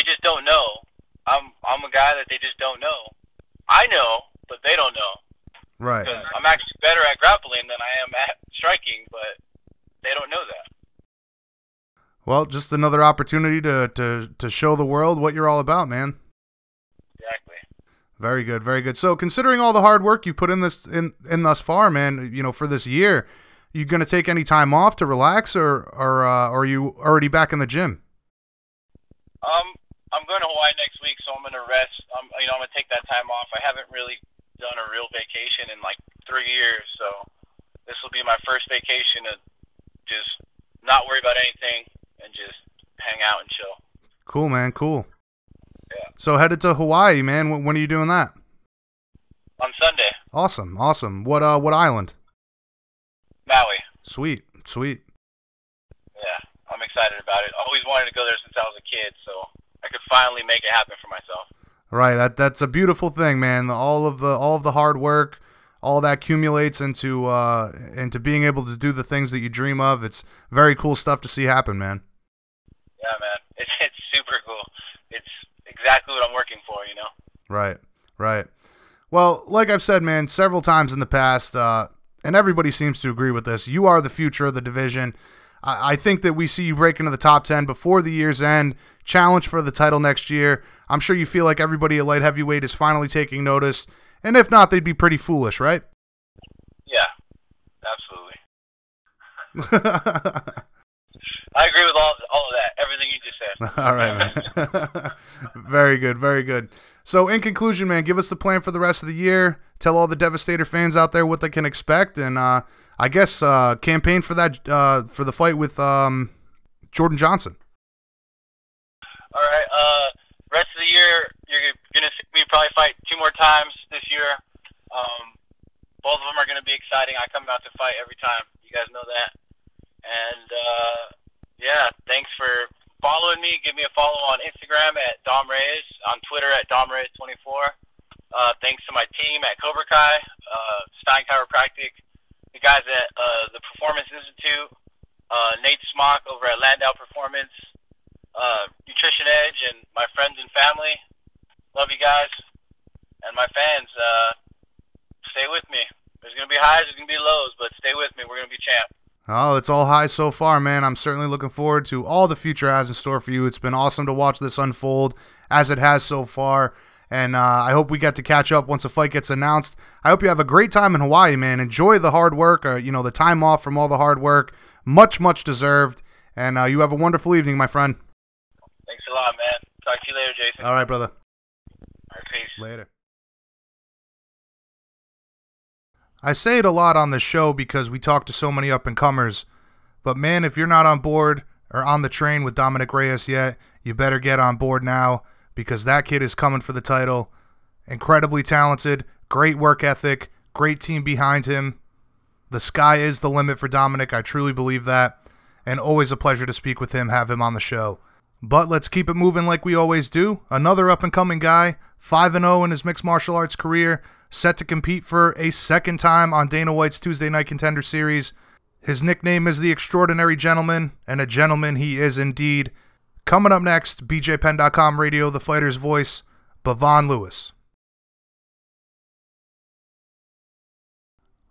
just don't know. I'm a guy that they just don't know. I know, but they don't know. Right. Because I'm actually better at grappling than I am at striking, but they don't know that. Well, just another opportunity to show the world what you're all about, man. Exactly. Very good, very good. So, considering all the hard work you've put in thus far, man, for this year, you going to take any time off to relax, or are you already back in the gym? I'm going to Hawaii next week, so I'm going to rest. I'm going to take that time off. I haven't really done a real vacation in like 3 years, so this will be my first vacation to just not worry about anything and just hang out and chill. Cool, man. Cool. Yeah. So headed to Hawaii, man. When are you doing that? On Sunday. Awesome, awesome. What island? Maui. Sweet. Yeah, I'm excited about it. Always wanted to go there since I was a kid, so I could finally make it happen for myself. Right. That's a beautiful thing, man. All of the hard work, all that accumulates into being able to do the things that you dream of. It's very cool stuff to see happen, man. Yeah, man. It's super cool. It's exactly what I'm working for, Right. Well, like I've said, man, several times in the past, and everybody seems to agree with this, you are the future of the division. I think that we see you break into the top 10 before the year's end, challenge for the title next year. I'm sure you feel like everybody at light heavyweight is finally taking notice, and if not, they'd be pretty foolish, right? Yeah, absolutely. I agree with all of that, everything you just said. All right, man. Very good, very good. So in conclusion, man, give us the plan for the rest of the year. Tell all the Devastator fans out there what they can expect, and I guess campaign for that for the fight with Jordan Johnson. All right. Rest of the year, you're gonna see me probably fight 2 more times this year. Both of them are gonna be exciting. I come out to fight every time. You guys know that. And yeah, thanks for following me. Give me a follow on Instagram at Dom Reyes, on Twitter at DomReyes24. Thanks to my team at Cobra Kai, Stein Chiropractic, the guys at the Performance Institute, Nate Smock over at Landau Performance, Nutrition Edge, and my friends and family. Love you guys. And my fans, stay with me. There's going to be highs, there's going to be lows, but stay with me. We're going to be champ. Oh, it's all high so far, man. I'm certainly looking forward to all the future has in store for you. It's been awesome to watch this unfold as it has so far. And I hope we get to catch up once a fight gets announced. I hope you have a great time in Hawaii, man. Enjoy the hard work, the time off from all the hard work. Much, much deserved. And you have a wonderful evening, my friend. Thanks a lot, man. Talk to you later, Jason. All right, brother. All right, peace. Later. I say it a lot on this show because we talk to so many up-and-comers. But, man, if you're not on board or on the train with Dominick Reyes yet, you better get on board now, because that kid is coming for the title. Incredibly talented, great work ethic, great team behind him. The sky is the limit for Dominick. I truly believe that. And always a pleasure to speak with him, have him on the show. But let's keep it moving like we always do. Another up-and-coming guy, 5-0 in his mixed martial arts career, set to compete for a second time on Dana White's Tuesday Night Contender Series. His nickname is the Extraordinary Gentleman, and a gentleman he is indeed. Coming up next, BJPenn.com radio, the fighter's voice, Bevon Lewis.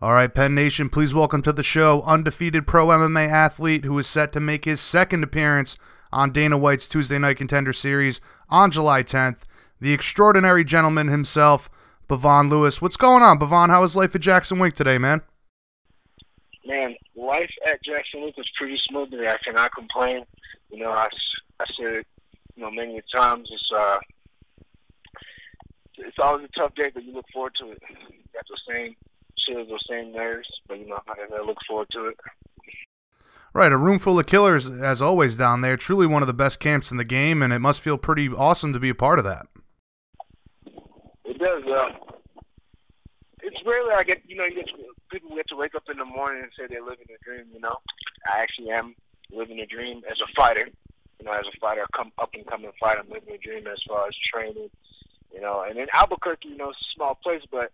All right, Penn Nation, please welcome to the show undefeated pro MMA athlete who is set to make his second appearance on Dana White's Tuesday Night Contender Series on July 10th, the Extraordinary Gentleman himself, Bevon Lewis. What's going on, Bevon? How is life at Jackson Wink today, man? Man, life at Jackson Wink was pretty smooth today. I cannot complain. I said it, many times. It's always a tough day, but you look forward to it. You got those same chills, those same nerves, but I look forward to it. Right, a room full of killers, as always, down there. Truly one of the best camps in the game, and it must feel pretty awesome to be a part of that. It does. It's rarely I get, people get to wake up in the morning and say they're living a dream. I actually am living a dream as a fighter. As a fighter, up and coming fighter, I'm living a dream as far as training. And in Albuquerque, it's a small place, but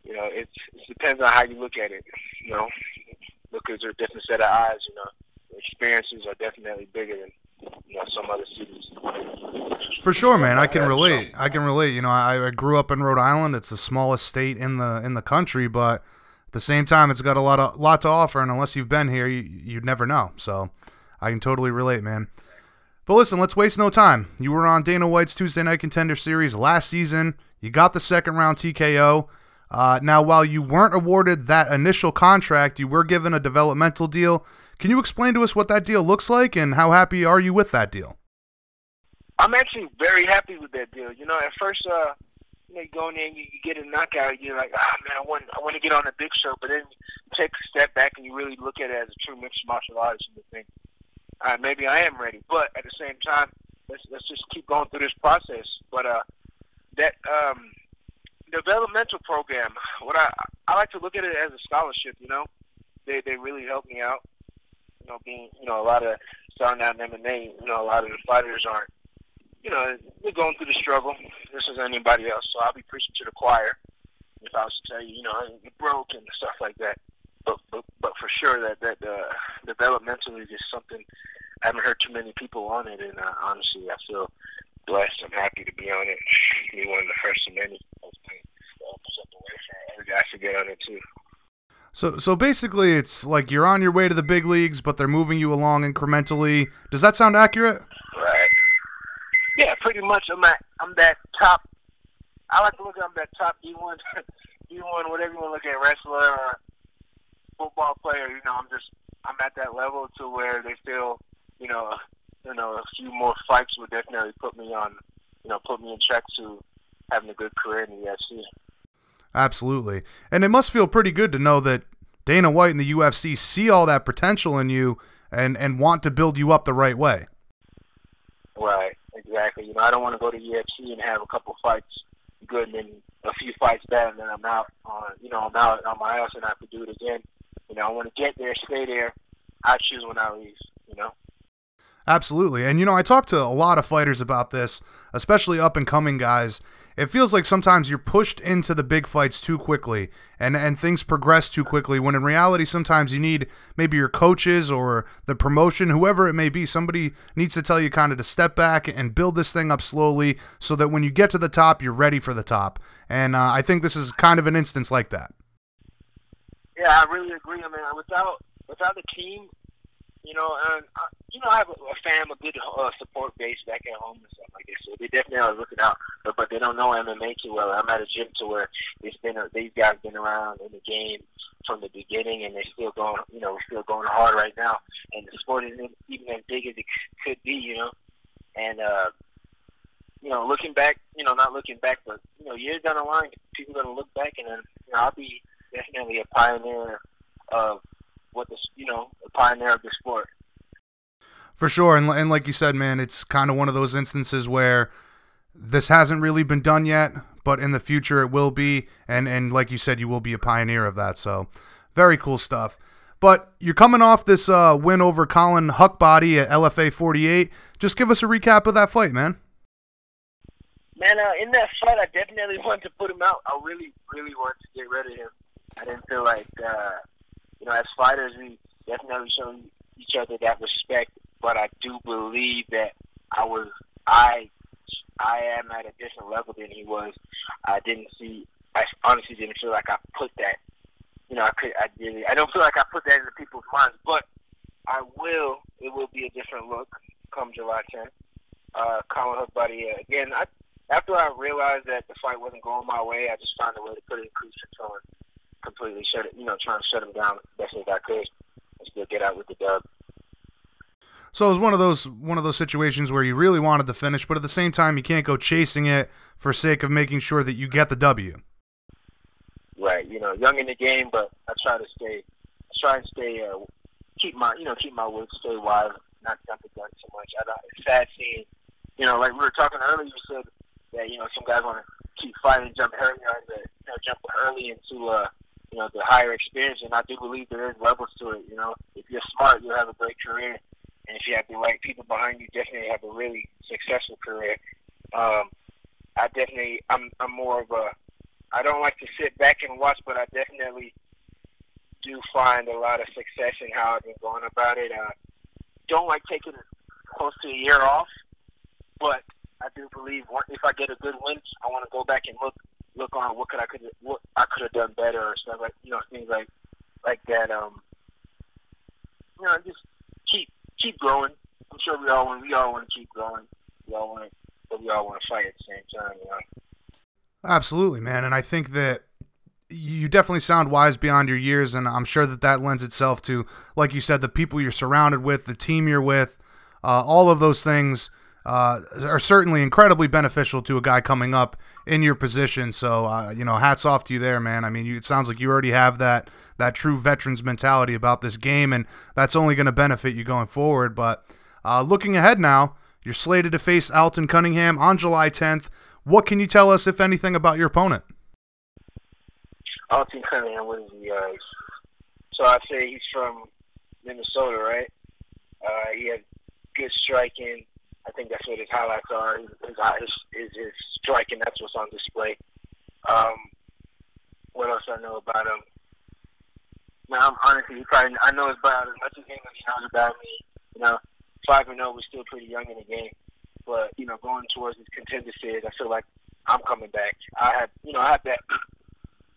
it depends on how you look at it. Because they're a different set of eyes. The experiences are definitely bigger than some other cities. For sure, man. I can relate. I grew up in Rhode Island. It's the smallest state in the country, but at the same time, it's got a lot to offer. And unless you've been here, you'd never know. So I can totally relate, man. But listen, let's waste no time. You were on Dana White's Tuesday Night Contender Series last season. You got the second round TKO. Now, while you weren't awarded that initial contract, you were given a developmental deal. Can you explain to us what that deal looks like, and how happy are you with that deal? I'm actually very happy with that deal. At first, you go in there and you get a knockout, you're like, man, I want to get on the big show. But then you take a step back and you really look at it as a true mixed martial artist, and you think, all right, maybe I am ready. But at the same time, let's just keep going through this process. But that developmental program, what I like to look at it as a scholarship. They really helped me out. Being a lot of starting out in MMA, a lot of the fighters aren't. They're going through the struggle just as anybody else. So I'll be preaching to the choir if I was to tell you, you're broke and stuff like that. But for sure that developmental is just something I haven't heard too many people on it, and honestly, I feel blessed. I'm happy to be on it. Be one of the first of many. Hopefully, opens up the way for other guys to get on it too. So basically, it's like you're on your way to the big leagues, but they're moving you along incrementally. Does that sound accurate? Right. Yeah, pretty much. I'm that top. I like to look at I'm that top D1, D1, whatever you want to look at, wrestler or football player. You know, I'm at that level to where they feel, a few more fights would definitely put me in track to having a good career in the UFC. Absolutely. And it must feel pretty good to know that Dana White and the UFC see all that potential in you and want to build you up the right way. Right, exactly. I don't want to go to UFC and have a couple fights good and then a few fights bad and then I'm out on my ass and I have to do it again. I want to get there, stay there. I choose when I leave, Absolutely. And, I talk to a lot of fighters about this, especially up-and-coming guys. It feels like sometimes you're pushed into the big fights too quickly and things progress too quickly, when in reality sometimes you need maybe your coaches or the promotion, whoever it may be. Somebody needs to tell you kind of to step back and build this thing up slowly so that when you get to the top, you're ready for the top. And I think this is kind of an instance like that. Yeah, I really agree. I mean, without the team, I have a fam, a good support base back at home and stuff like this. So they definitely are looking out, but they don't know MMA too well. I'm at a gym to where these guys been around in the game from the beginning, and they're still going. We're still going hard right now, and the sport isn't even as big as it could be. And looking back, not looking back, but years down the line, people are gonna look back, and then I'll be definitely a pioneer of a pioneer of the sport. For sure, and like you said, man, it's kind of one of those instances where this hasn't really been done yet, but in the future it will be, and like you said, you will be a pioneer of that, so very cool stuff. But you're coming off this win over Colin Huckbody at LFA 48. Just give us a recap of that fight, man. Man, in that fight, I definitely wanted to put him out. I really, really wanted to get rid of him. I didn't feel like, as fighters, we definitely show each other that respect, but I do believe that I am at a different level than he was. I honestly didn't feel like I put that, I don't feel like I put that into people's minds, but it will be a different look come July 10th. Colin Huckbody, again, after I realized that the fight wasn't going my way, I just found a way to put it in cruise control and completely trying to shut him down as best as I could and still get out with the dub. So it was one of those situations where you really wanted to finish, but at the same time you can't go chasing it for sake of making sure that you get the W. Right, young in the game, but I try to stay, keep my wits, stay wide, not jump the gun so much. It's sad seeing, like we were talking earlier, you said that some guys want to keep fighting, jump early into the higher experience, and I do believe there is levels to it. If you're smart, you'll have a great career, and if you have the right people behind you, definitely have a really successful career. I'm more of a, I don't like to sit back and watch, but I definitely do find a lot of success in how I've been going about it. Don't like taking close to a year off, but I do believe if I get a good win, I want to go back and look on what I could have done better or stuff like things like that. Just keep growing. I'm sure we all want to keep growing. We all want to fight at the same time. Absolutely, man. And I think that you definitely sound wise beyond your years, and I'm sure that lends itself to, like you said, the people you're surrounded with, the team you're with, all of those things are certainly incredibly beneficial to a guy coming up in your position. So, hats off to you there, man. I mean, it sounds like you already have that true veterans mentality about this game, and that's only going to benefit you going forward. But looking ahead now, you're slated to face Alton Cunningham on July 10th. What can you tell us, if anything, about your opponent? Alton Cunningham, what is he? So I'd say he's from Minnesota, right? He has good striking. I think that's what his highlights are. His striking, that's what's on display. What else I know about him? Now, honestly, I know about as much as he knows about me. 5-0, we're still pretty young in the game. But, going towards his contender series, I feel like I'm coming back. I have that.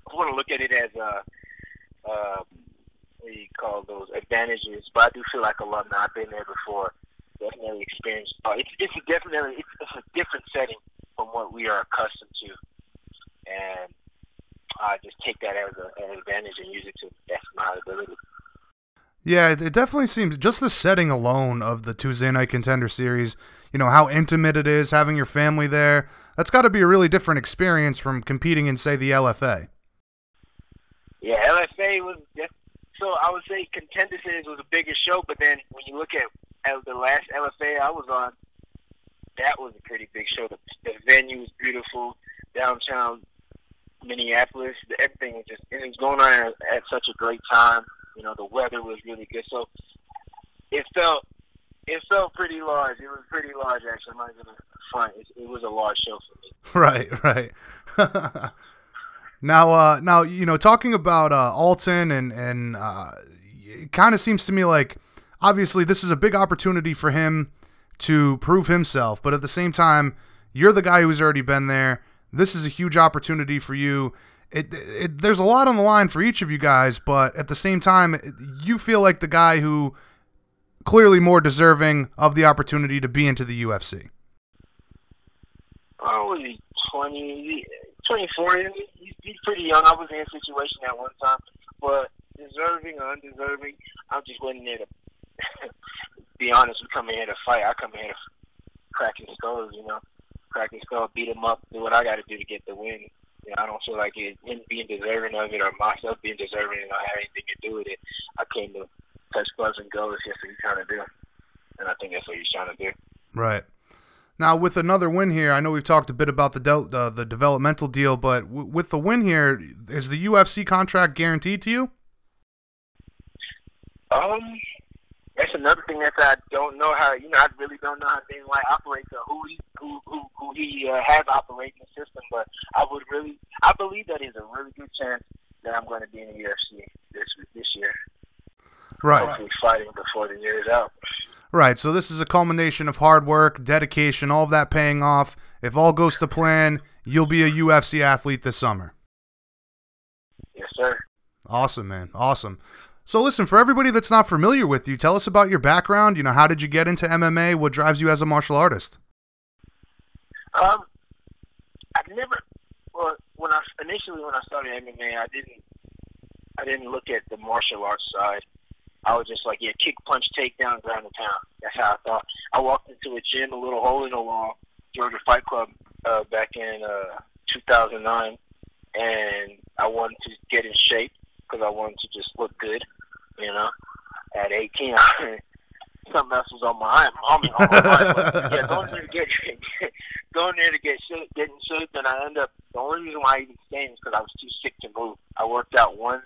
I want to look at it as what do you call those, advantages. But I do feel like alumni. I've been there before. Definitely experienced. It's a different setting from what we are accustomed to, and I just take that as an advantage and use it to the best of my ability. Yeah, it definitely seems, just the setting alone of the Tuesday Night Contender Series, you know, how intimate it is, having your family there, that's got to be a really different experience from competing in, say, the LFA. Yeah, LFA was, so I would say Contender Series was a bigger show, but then when you look at the last LFA I was on, that was a pretty big show. The venue was beautiful, downtown Minneapolis, everything was just, it was going on at such a great time. You know, the weather was really good, so it felt pretty large. It was pretty large, actually. I'm not gonna front. It was a large show for me. Right. Now, you know, talking about Alton, and it kind of seems to me like, obviously, this is a big opportunity for him to prove himself, but at the same time, you're the guy who's already been there. This is a huge opportunity for you. There's a lot on the line for each of you guys, but at the same time, you feel like the guy who clearly more deserving of the opportunity to be into the UFC. Oh, was he 24? He's pretty young. I was in a situation at one time, but deserving or undeserving, I just wasn't there to be honest. We come in here to fight. I come in here to cracking skulls, you know. Cracking skull, beat him up, do what I got to do to get the win. You know, I don't feel like him being deserving of it or myself being deserving and not having anything to do with it. I came to touch gloves and go. It's just what he's trying to do. And I think that's what he's trying to do. Right. Now, with another win here, I know we've talked a bit about the developmental deal, but with the win here, is the UFC contract guaranteed to you? That's another thing that I don't know how. You know, I really don't know how things like operate or who he has operating the system. But I believe that is a really good chance that I'm going to be in the UFC this year. Right. Hopefully fighting before the year is out. Right. So this is a culmination of hard work, dedication, all of that paying off. If all goes to plan, you'll be a UFC athlete this summer. Yes, sir. Awesome, man. Awesome. So listen, for everybody that's not familiar with you, tell us about your background. You know, how did you get into MMA? What drives you as a martial artist? When I started MMA, I didn't look at the martial arts side. I was just like, yeah, kick, punch, takedown, ground and pound. That's how I thought. I walked into a gym, a little hole in the wall, Georgia Fight Club, back in 2009, and I wanted to get in shape because I wanted to just look good. You know, at 18, something else was on my mind. But yeah, going there to get in shape, and I ended up, the only reason why I even stayed is because I was too sick to move. I worked out one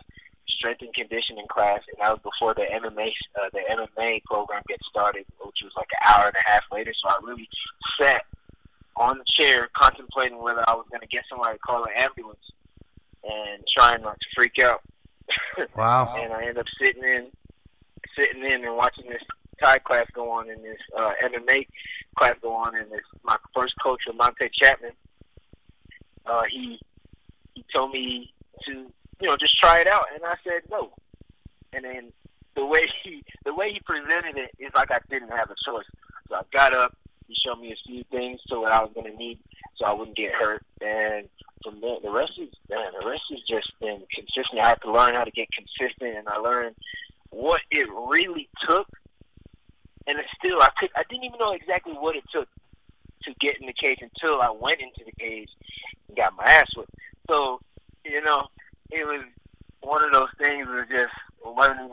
strength and conditioning class, and that was before the MMA program gets started, which was like an hour and a half later. So I really sat on the chair contemplating whether I was going to get somebody to call an ambulance and trying not to freak out. Wow. And I ended up sitting in and watching this Thai class go on and this MMA class go on, and my first coach, Lamonte Chapman, he told me to, you know, just try it out, and I said no. And then the way he presented it is like I didn't have a choice. So I got up, he showed me a few things to what I was going to need so I wouldn't get hurt, and from there, the rest is just been consistent. I had to learn how to get consistent, and I learned what it really took. And it's still, I didn't even know exactly what it took to get in the cage until I went into the cage and got my ass whipped. So, you know, it was one of those things that was just learning,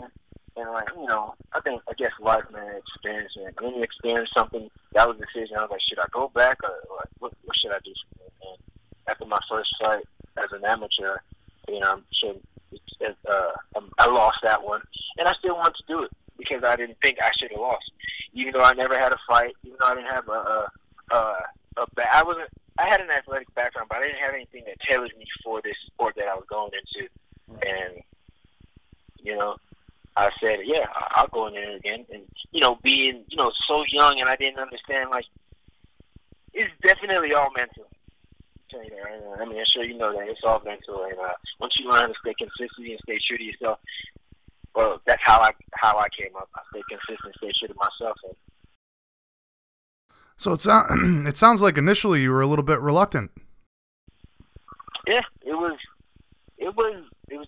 and like, you know, I guess life, man, experience, man. When you experience something, that was the decision. I was like, should I go back or what should I do? And after my first fight as an amateur, you know, I lost that one, and I still wanted to do it because I didn't think I should have lost, even though I never had a fight, even though I didn't have I had an athletic background, but I didn't have anything that tailored me for this sport that I was going into, and you know, I said, yeah, I'll go in there again, and you know, being, you know, so young, and I didn't understand, like, it's definitely all mental. trainer. And, I mean, I'm sure you know that it's all mental. And once you learn how to stay consistent and stay true to yourself, well, that's how I came up. I stay consistent, stay true to myself. And so it sounds like initially you were a little bit reluctant. Yeah, it was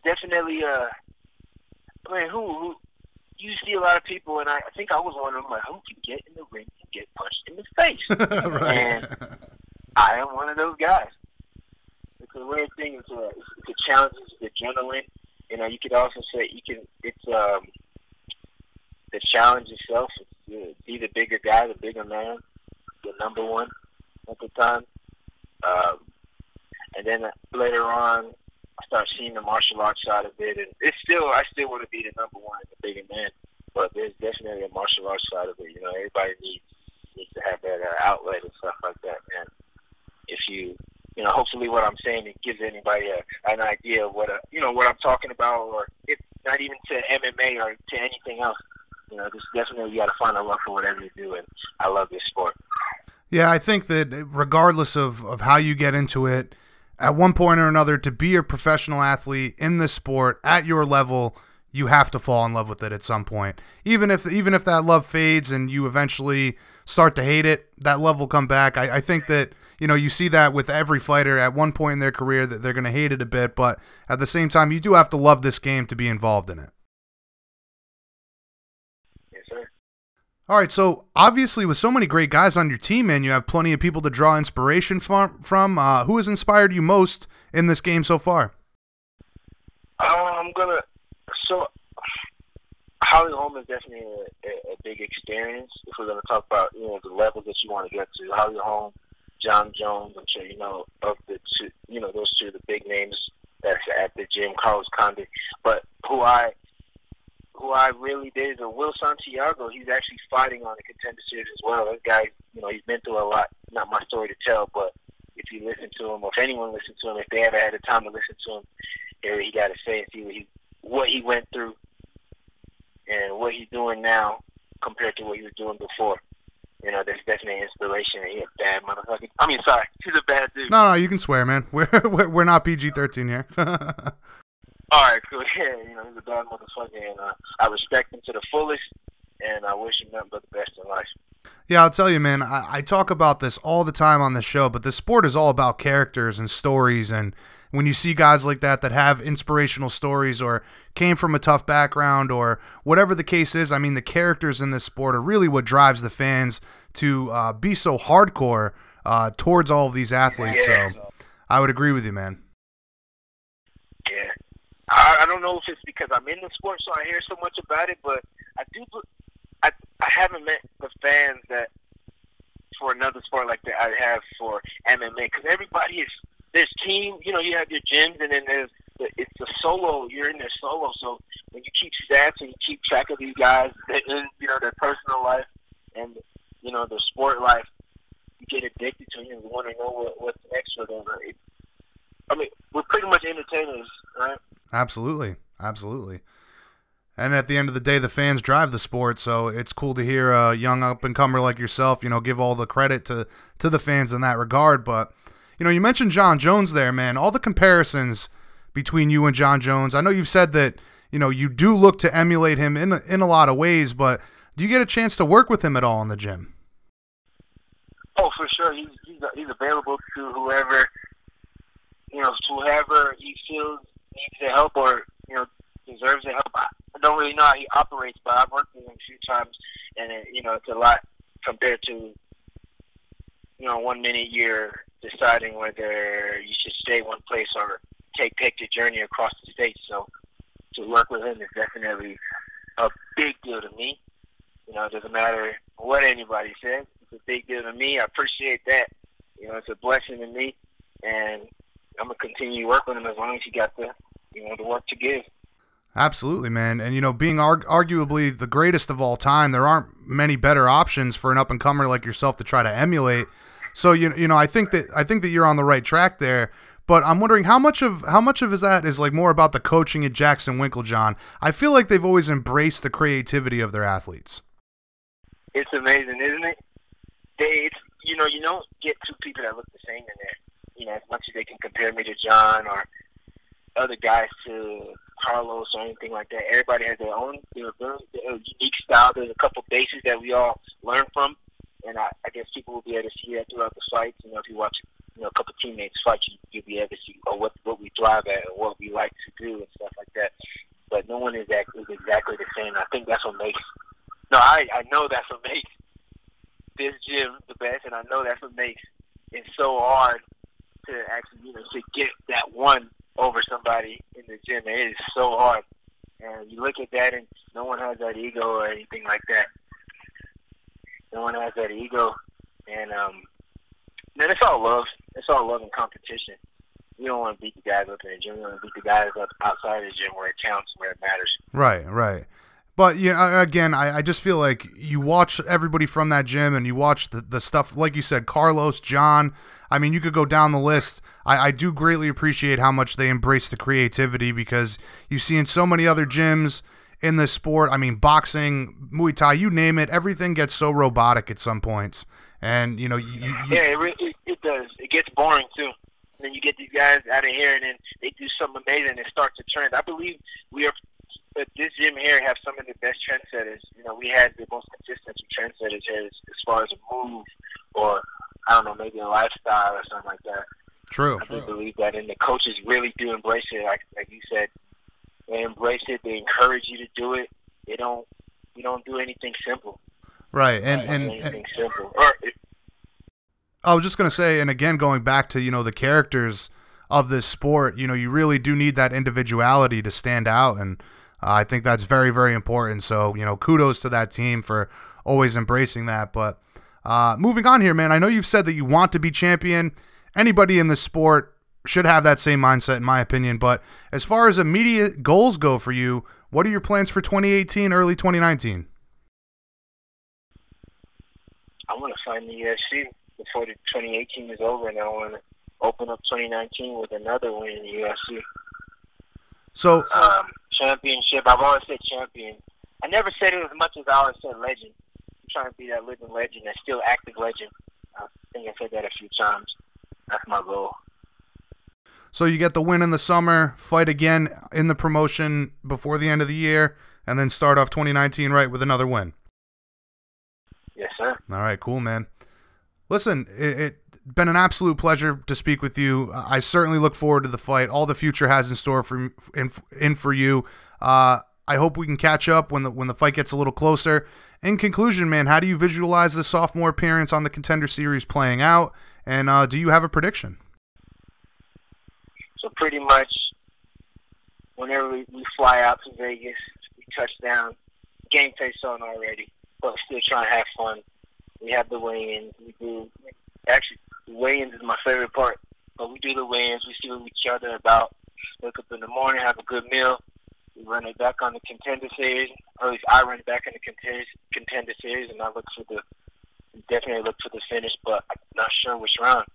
definitely. I mean, who you see a lot of people, and I think I was one of them. Like, who can get in the ring and get punched in the face? Right. And I am one of those guys. It's a weird thing. It's a challenge. It's adrenaline. You know, you could also say it's the challenge itself. It's be the bigger guy, the bigger man, the number one at the time. And then later on, I start seeing the martial arts side of it, and I still want to be the number one, the bigger man. But there's definitely a martial arts side of it. You know, everybody needs to have that outlet and stuff like that, man. If you know, hopefully what I'm saying, it gives anybody an idea of what I'm talking about, or it's not even to MMA or to anything else. You know, just definitely you got to find a love for whatever you do, and I love this sport. Yeah, I think that regardless of how you get into it, at one point or another, to be a professional athlete in this sport at your level, you have to fall in love with it at some point. Even if that love fades and you eventually start to hate it, that love will come back. I think that, you know, you see that with every fighter at one point in their career that they're going to hate it a bit, but at the same time, you do have to love this game to be involved in it. Yes, sir. All right, so obviously with so many great guys on your team, man, you have plenty of people to draw inspiration from. Who has inspired you most in this game so far? Holly Holm is definitely a big experience. If we're going to talk about, you know, the level that you want to get to, Holly Holm, John Jones, I'm sure you know of the two, you know, those two are the big names that's at the gym. Carlos Condit, but who I really did is Will Santiago. He's actually fighting on the Contender Series as well. That guy, you know, he's been through a lot. Not my story to tell, but if you listen to him, or if anyone listens to him, if they ever had the time to listen to him, hear what he got to say and see what he went through and what he's doing now compared to what he was doing before. You know, there's definitely inspiration. He's a bad motherfucker. I mean, sorry, he's a bad dude. No, you can swear, man. We're not PG-13 here. All right, cool. Yeah, you know, he's a bad motherfucker, and I respect him to the fullest, and I wish him nothing but the best in life. Yeah, I'll tell you, man, I talk about this all the time on the show, but this sport is all about characters and stories, and when you see guys like that have inspirational stories or came from a tough background or whatever the case is, I mean, the characters in this sport are really what drives the fans to be so hardcore towards all of these athletes. Yeah. So I would agree with you, man. Yeah. I don't know if it's because I'm in the sport, so I hear so much about it, but I haven't met the fans that for another sport like that I have for MMA, because everybody there's team, you know, you have your gyms, and then it's a solo, you're in there solo, so when you keep stats and you keep track of these guys, in, you know, their personal life and, you know, their sport life, you get addicted to it and you want to know what's next for them. I mean, we're pretty much entertainers, right? Absolutely. Absolutely. And at the end of the day, the fans drive the sport, so it's cool to hear a young up-and-comer like yourself, you know, give all the credit to the fans in that regard. But, you know, you mentioned John Jones there, man. All the comparisons between you and John Jones, I know you've said that, you know, you do look to emulate him in a lot of ways, but do you get a chance to work with him at all in the gym? Oh, for sure. He's available to whoever, you know, to whoever he feels needs the help or, you know, deserves the help. I don't really know how he operates, but I've worked with him a few times, and you know, it's a lot compared to, you know, 1 minute you're deciding whether you should stay one place or take your journey across the state. So to work with him is definitely a big deal to me. You know, it doesn't matter what anybody says. It's a big deal to me. I appreciate that. You know, it's a blessing to me, and I'm gonna continue to work with him as long as he got the, you know, the work to give. Absolutely, man. And, you know, being arguably the greatest of all time, there aren't many better options for an up-and-comer like yourself to try to emulate. So, you know, I think that you're on the right track there. But I'm wondering how much of that is like more about the coaching at Jackson Winklejohn. I feel like they've always embraced the creativity of their athletes. It's amazing, isn't it? You know, you don't get two people that look the same in there. as much as they can compare me to John or other guys to Carlos or anything like that, everybody has their own their unique style. There's a couple bases that we all learn from, and I guess people will be able to see that throughout the fights. If you watch a couple teammates fight, you'll be able to see what we thrive at and what we like to do and stuff like that. But no one is exactly the same. I think that's what makes. I know that's what makes this gym the best, and I know that's what makes it so hard to actually to get that one over somebody in the gym. It is so hard, and you look at that, and no one has that ego or anything like that. No one has that ego, and then it's all love. It's all love and competition. You don't want to beat the guys up in the gym. You want to beat the guys up outside of the gym where it counts, where it matters. Right. But, again, I just feel like you watch everybody from that gym and you watch the stuff, like you said, Carlos, John. I mean, you could go down the list. I do greatly appreciate how much they embrace the creativity, because you see in so many other gyms in this sport, I mean, boxing, Muay Thai, you name it, everything gets so robotic at some points. And, yeah, it does. It gets boring, too. And then you get these guys out of here, and then they do something amazing, and it starts a trend. I believe this gym here have some of the best trendsetters. We had the most consistent trendsetters here as far as a move, or I don't know, maybe a lifestyle or something like that. True. I do believe that, and the coaches really do embrace it. Like you said, they embrace it. They encourage you to do it. You don't do anything simple. Right, anything simple. I was just going to say, and again, going back to, the characters of this sport, you really do need that individuality to stand out, and I think that's very, very important. So, kudos to that team for always embracing that. But moving on here, man, I know you've said that you want to be champion. Anybody in the sport should have that same mindset, in my opinion. But as far as immediate goals go for you, what are your plans for 2018, early 2019? I want to find the UFC before the 2018 is over, and I want to open up 2019 with another win in the UFC. So championship. I've always said champion. I never said it as much as I always said legend. I'm trying to be that living legend, that still active legend. I think I said that a few times. That's my goal. So you get the win in the summer, fight again in the promotion before the end of the year, and then start off 2019 right with another win. Yes, sir. All right, cool, man. Listen, it's been an absolute pleasure to speak with you. I certainly look forward to the fight. All the future has in store for you. I hope we can catch up when the fight gets a little closer. In conclusion, man, how do you visualize the sophomore appearance on the Contender Series playing out? And do you have a prediction? So pretty much, whenever we fly out to Vegas, we touch down. Game face on already, but we're still trying to have fun. We have the weigh-ins. Actually, the weigh-ins is my favorite part. But we do the weigh-ins. We see what each other about. Wake up in the morning, have a good meal. We run it back on the Contender Series. Or at least I run it back in the Contender Series, and I definitely look for the finish, but I'm not sure which round.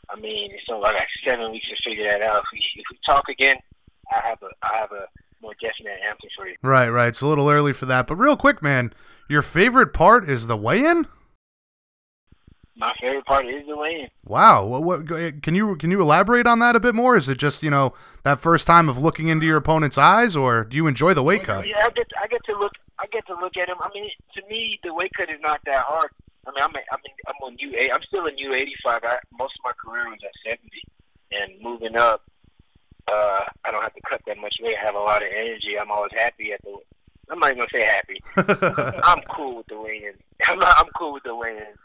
I mean, it's only like 7 weeks to figure that out. If we talk again, I have a more definite answer for you. Right. It's a little early for that. But real quick, man, your favorite part is the weigh-in? My favorite part is the weigh-in. Wow. What can you elaborate on that a bit more? Is it just, that first time of looking into your opponent's eyes, or do you enjoy the weight cut? Yeah, I get to look at him. I mean, to me, the weight cut is not that hard. I mean, I'm on U8. I'm still in U85. Most of my career was at 70, and moving up, I don't have to cut that much weight. I have a lot of energy. I'm always happy at the. I'm not even gonna say happy. I'm cool with the weigh-in. I'm cool with the weigh-in.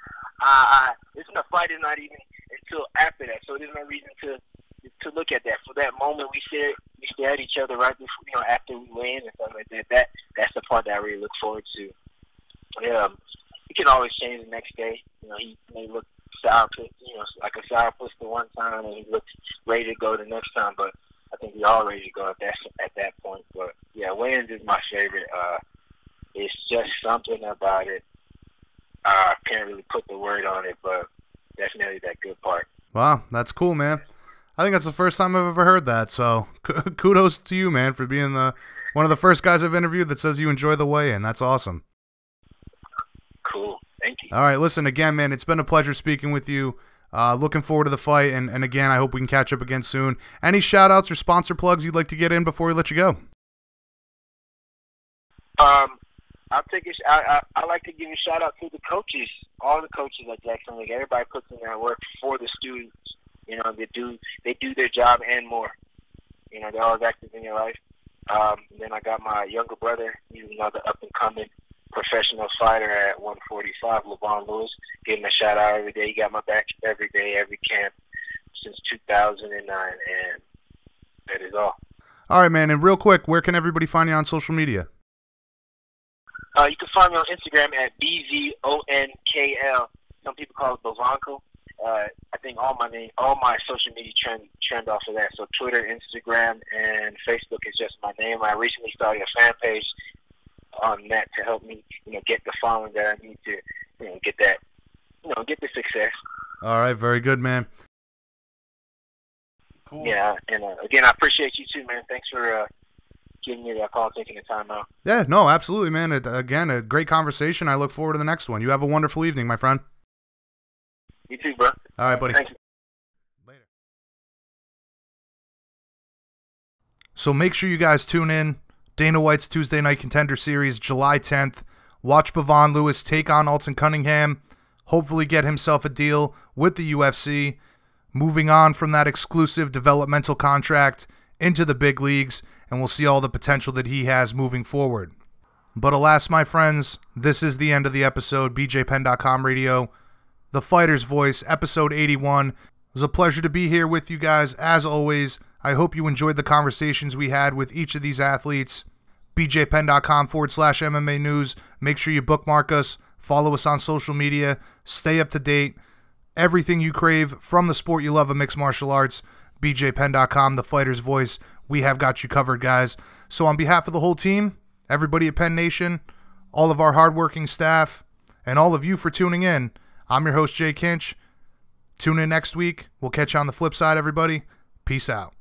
The fight is not even until after that, so there's no reason to look at that. For that moment, we stare at each other right before, after we weigh in and stuff like that. That's the part that I really look forward to. It can always change the next day. He may look sourpuss, like a sourpuss the one time, and he looks ready to go the next time. But I think we all ready to go at that point. But yeah, weigh-ins is my favorite. It's just something about it. I can't really put the word on it, but definitely that good part. Wow, that's cool, man. I think that's the first time I've ever heard that. So kudos to you, man, for being one of the first guys I've interviewed that says you enjoy the weigh-in. That's awesome. Cool. Thank you. All right, listen, again, man, it's been a pleasure speaking with you. Looking forward to the fight, and again, I hope we can catch up again soon. Any shout-outs or sponsor plugs you'd like to get in before we let you go? I'll take I like to give a shout out to the coaches, all the coaches at Jackson League. Everybody puts in their work for the students. You know, they do their job and more. You know, they're always active in your life. Then I got my younger brother. He's another up and coming professional fighter at 145, Bevon Lewis. Give him a shout out every day. He got my back every day, every camp since 2009, and that is all. All right, man. And real quick, where can everybody find you on social media? You can find me on Instagram at BVONKL. Some people call it Bevonko. I think all my social media trend off of that. So Twitter, Instagram, and Facebook is just my name. I recently started a fan page on that to help me, get the following that I need to, get that, get the success. All right, very good, man. Cool. Yeah, and again, I appreciate you too, man. Thanks for giving me that call, taking the time out. Yeah, no, absolutely, man. Again, a great conversation. I look forward to the next one. You have a wonderful evening, my friend. You too, bro. All right, buddy. Thank you. Later. So make sure you guys tune in. Dana White's Tuesday Night Contender Series, July 10th. Watch Bevon Lewis take on Alton Cunningham. Hopefully get himself a deal with the UFC. Moving on from that exclusive developmental contract into the big leagues, and we'll see all the potential that he has moving forward. But alas, my friends, this is the end of the episode. BJPenn.com Radio, The Fighter's Voice, episode 81. It was a pleasure to be here with you guys, as always. I hope you enjoyed the conversations we had with each of these athletes. BJPenn.com/MMA news. Make sure you bookmark us, follow us on social media, stay up to date. Everything you crave from the sport you love of mixed martial arts. BJPenn.com, The Fighter's Voice. We have got you covered, guys. So on behalf of the whole team, everybody at Penn Nation, all of our hardworking staff, and all of you for tuning in, I'm your host, Jay Kinch. Tune in next week. We'll catch you on the flip side, everybody. Peace out.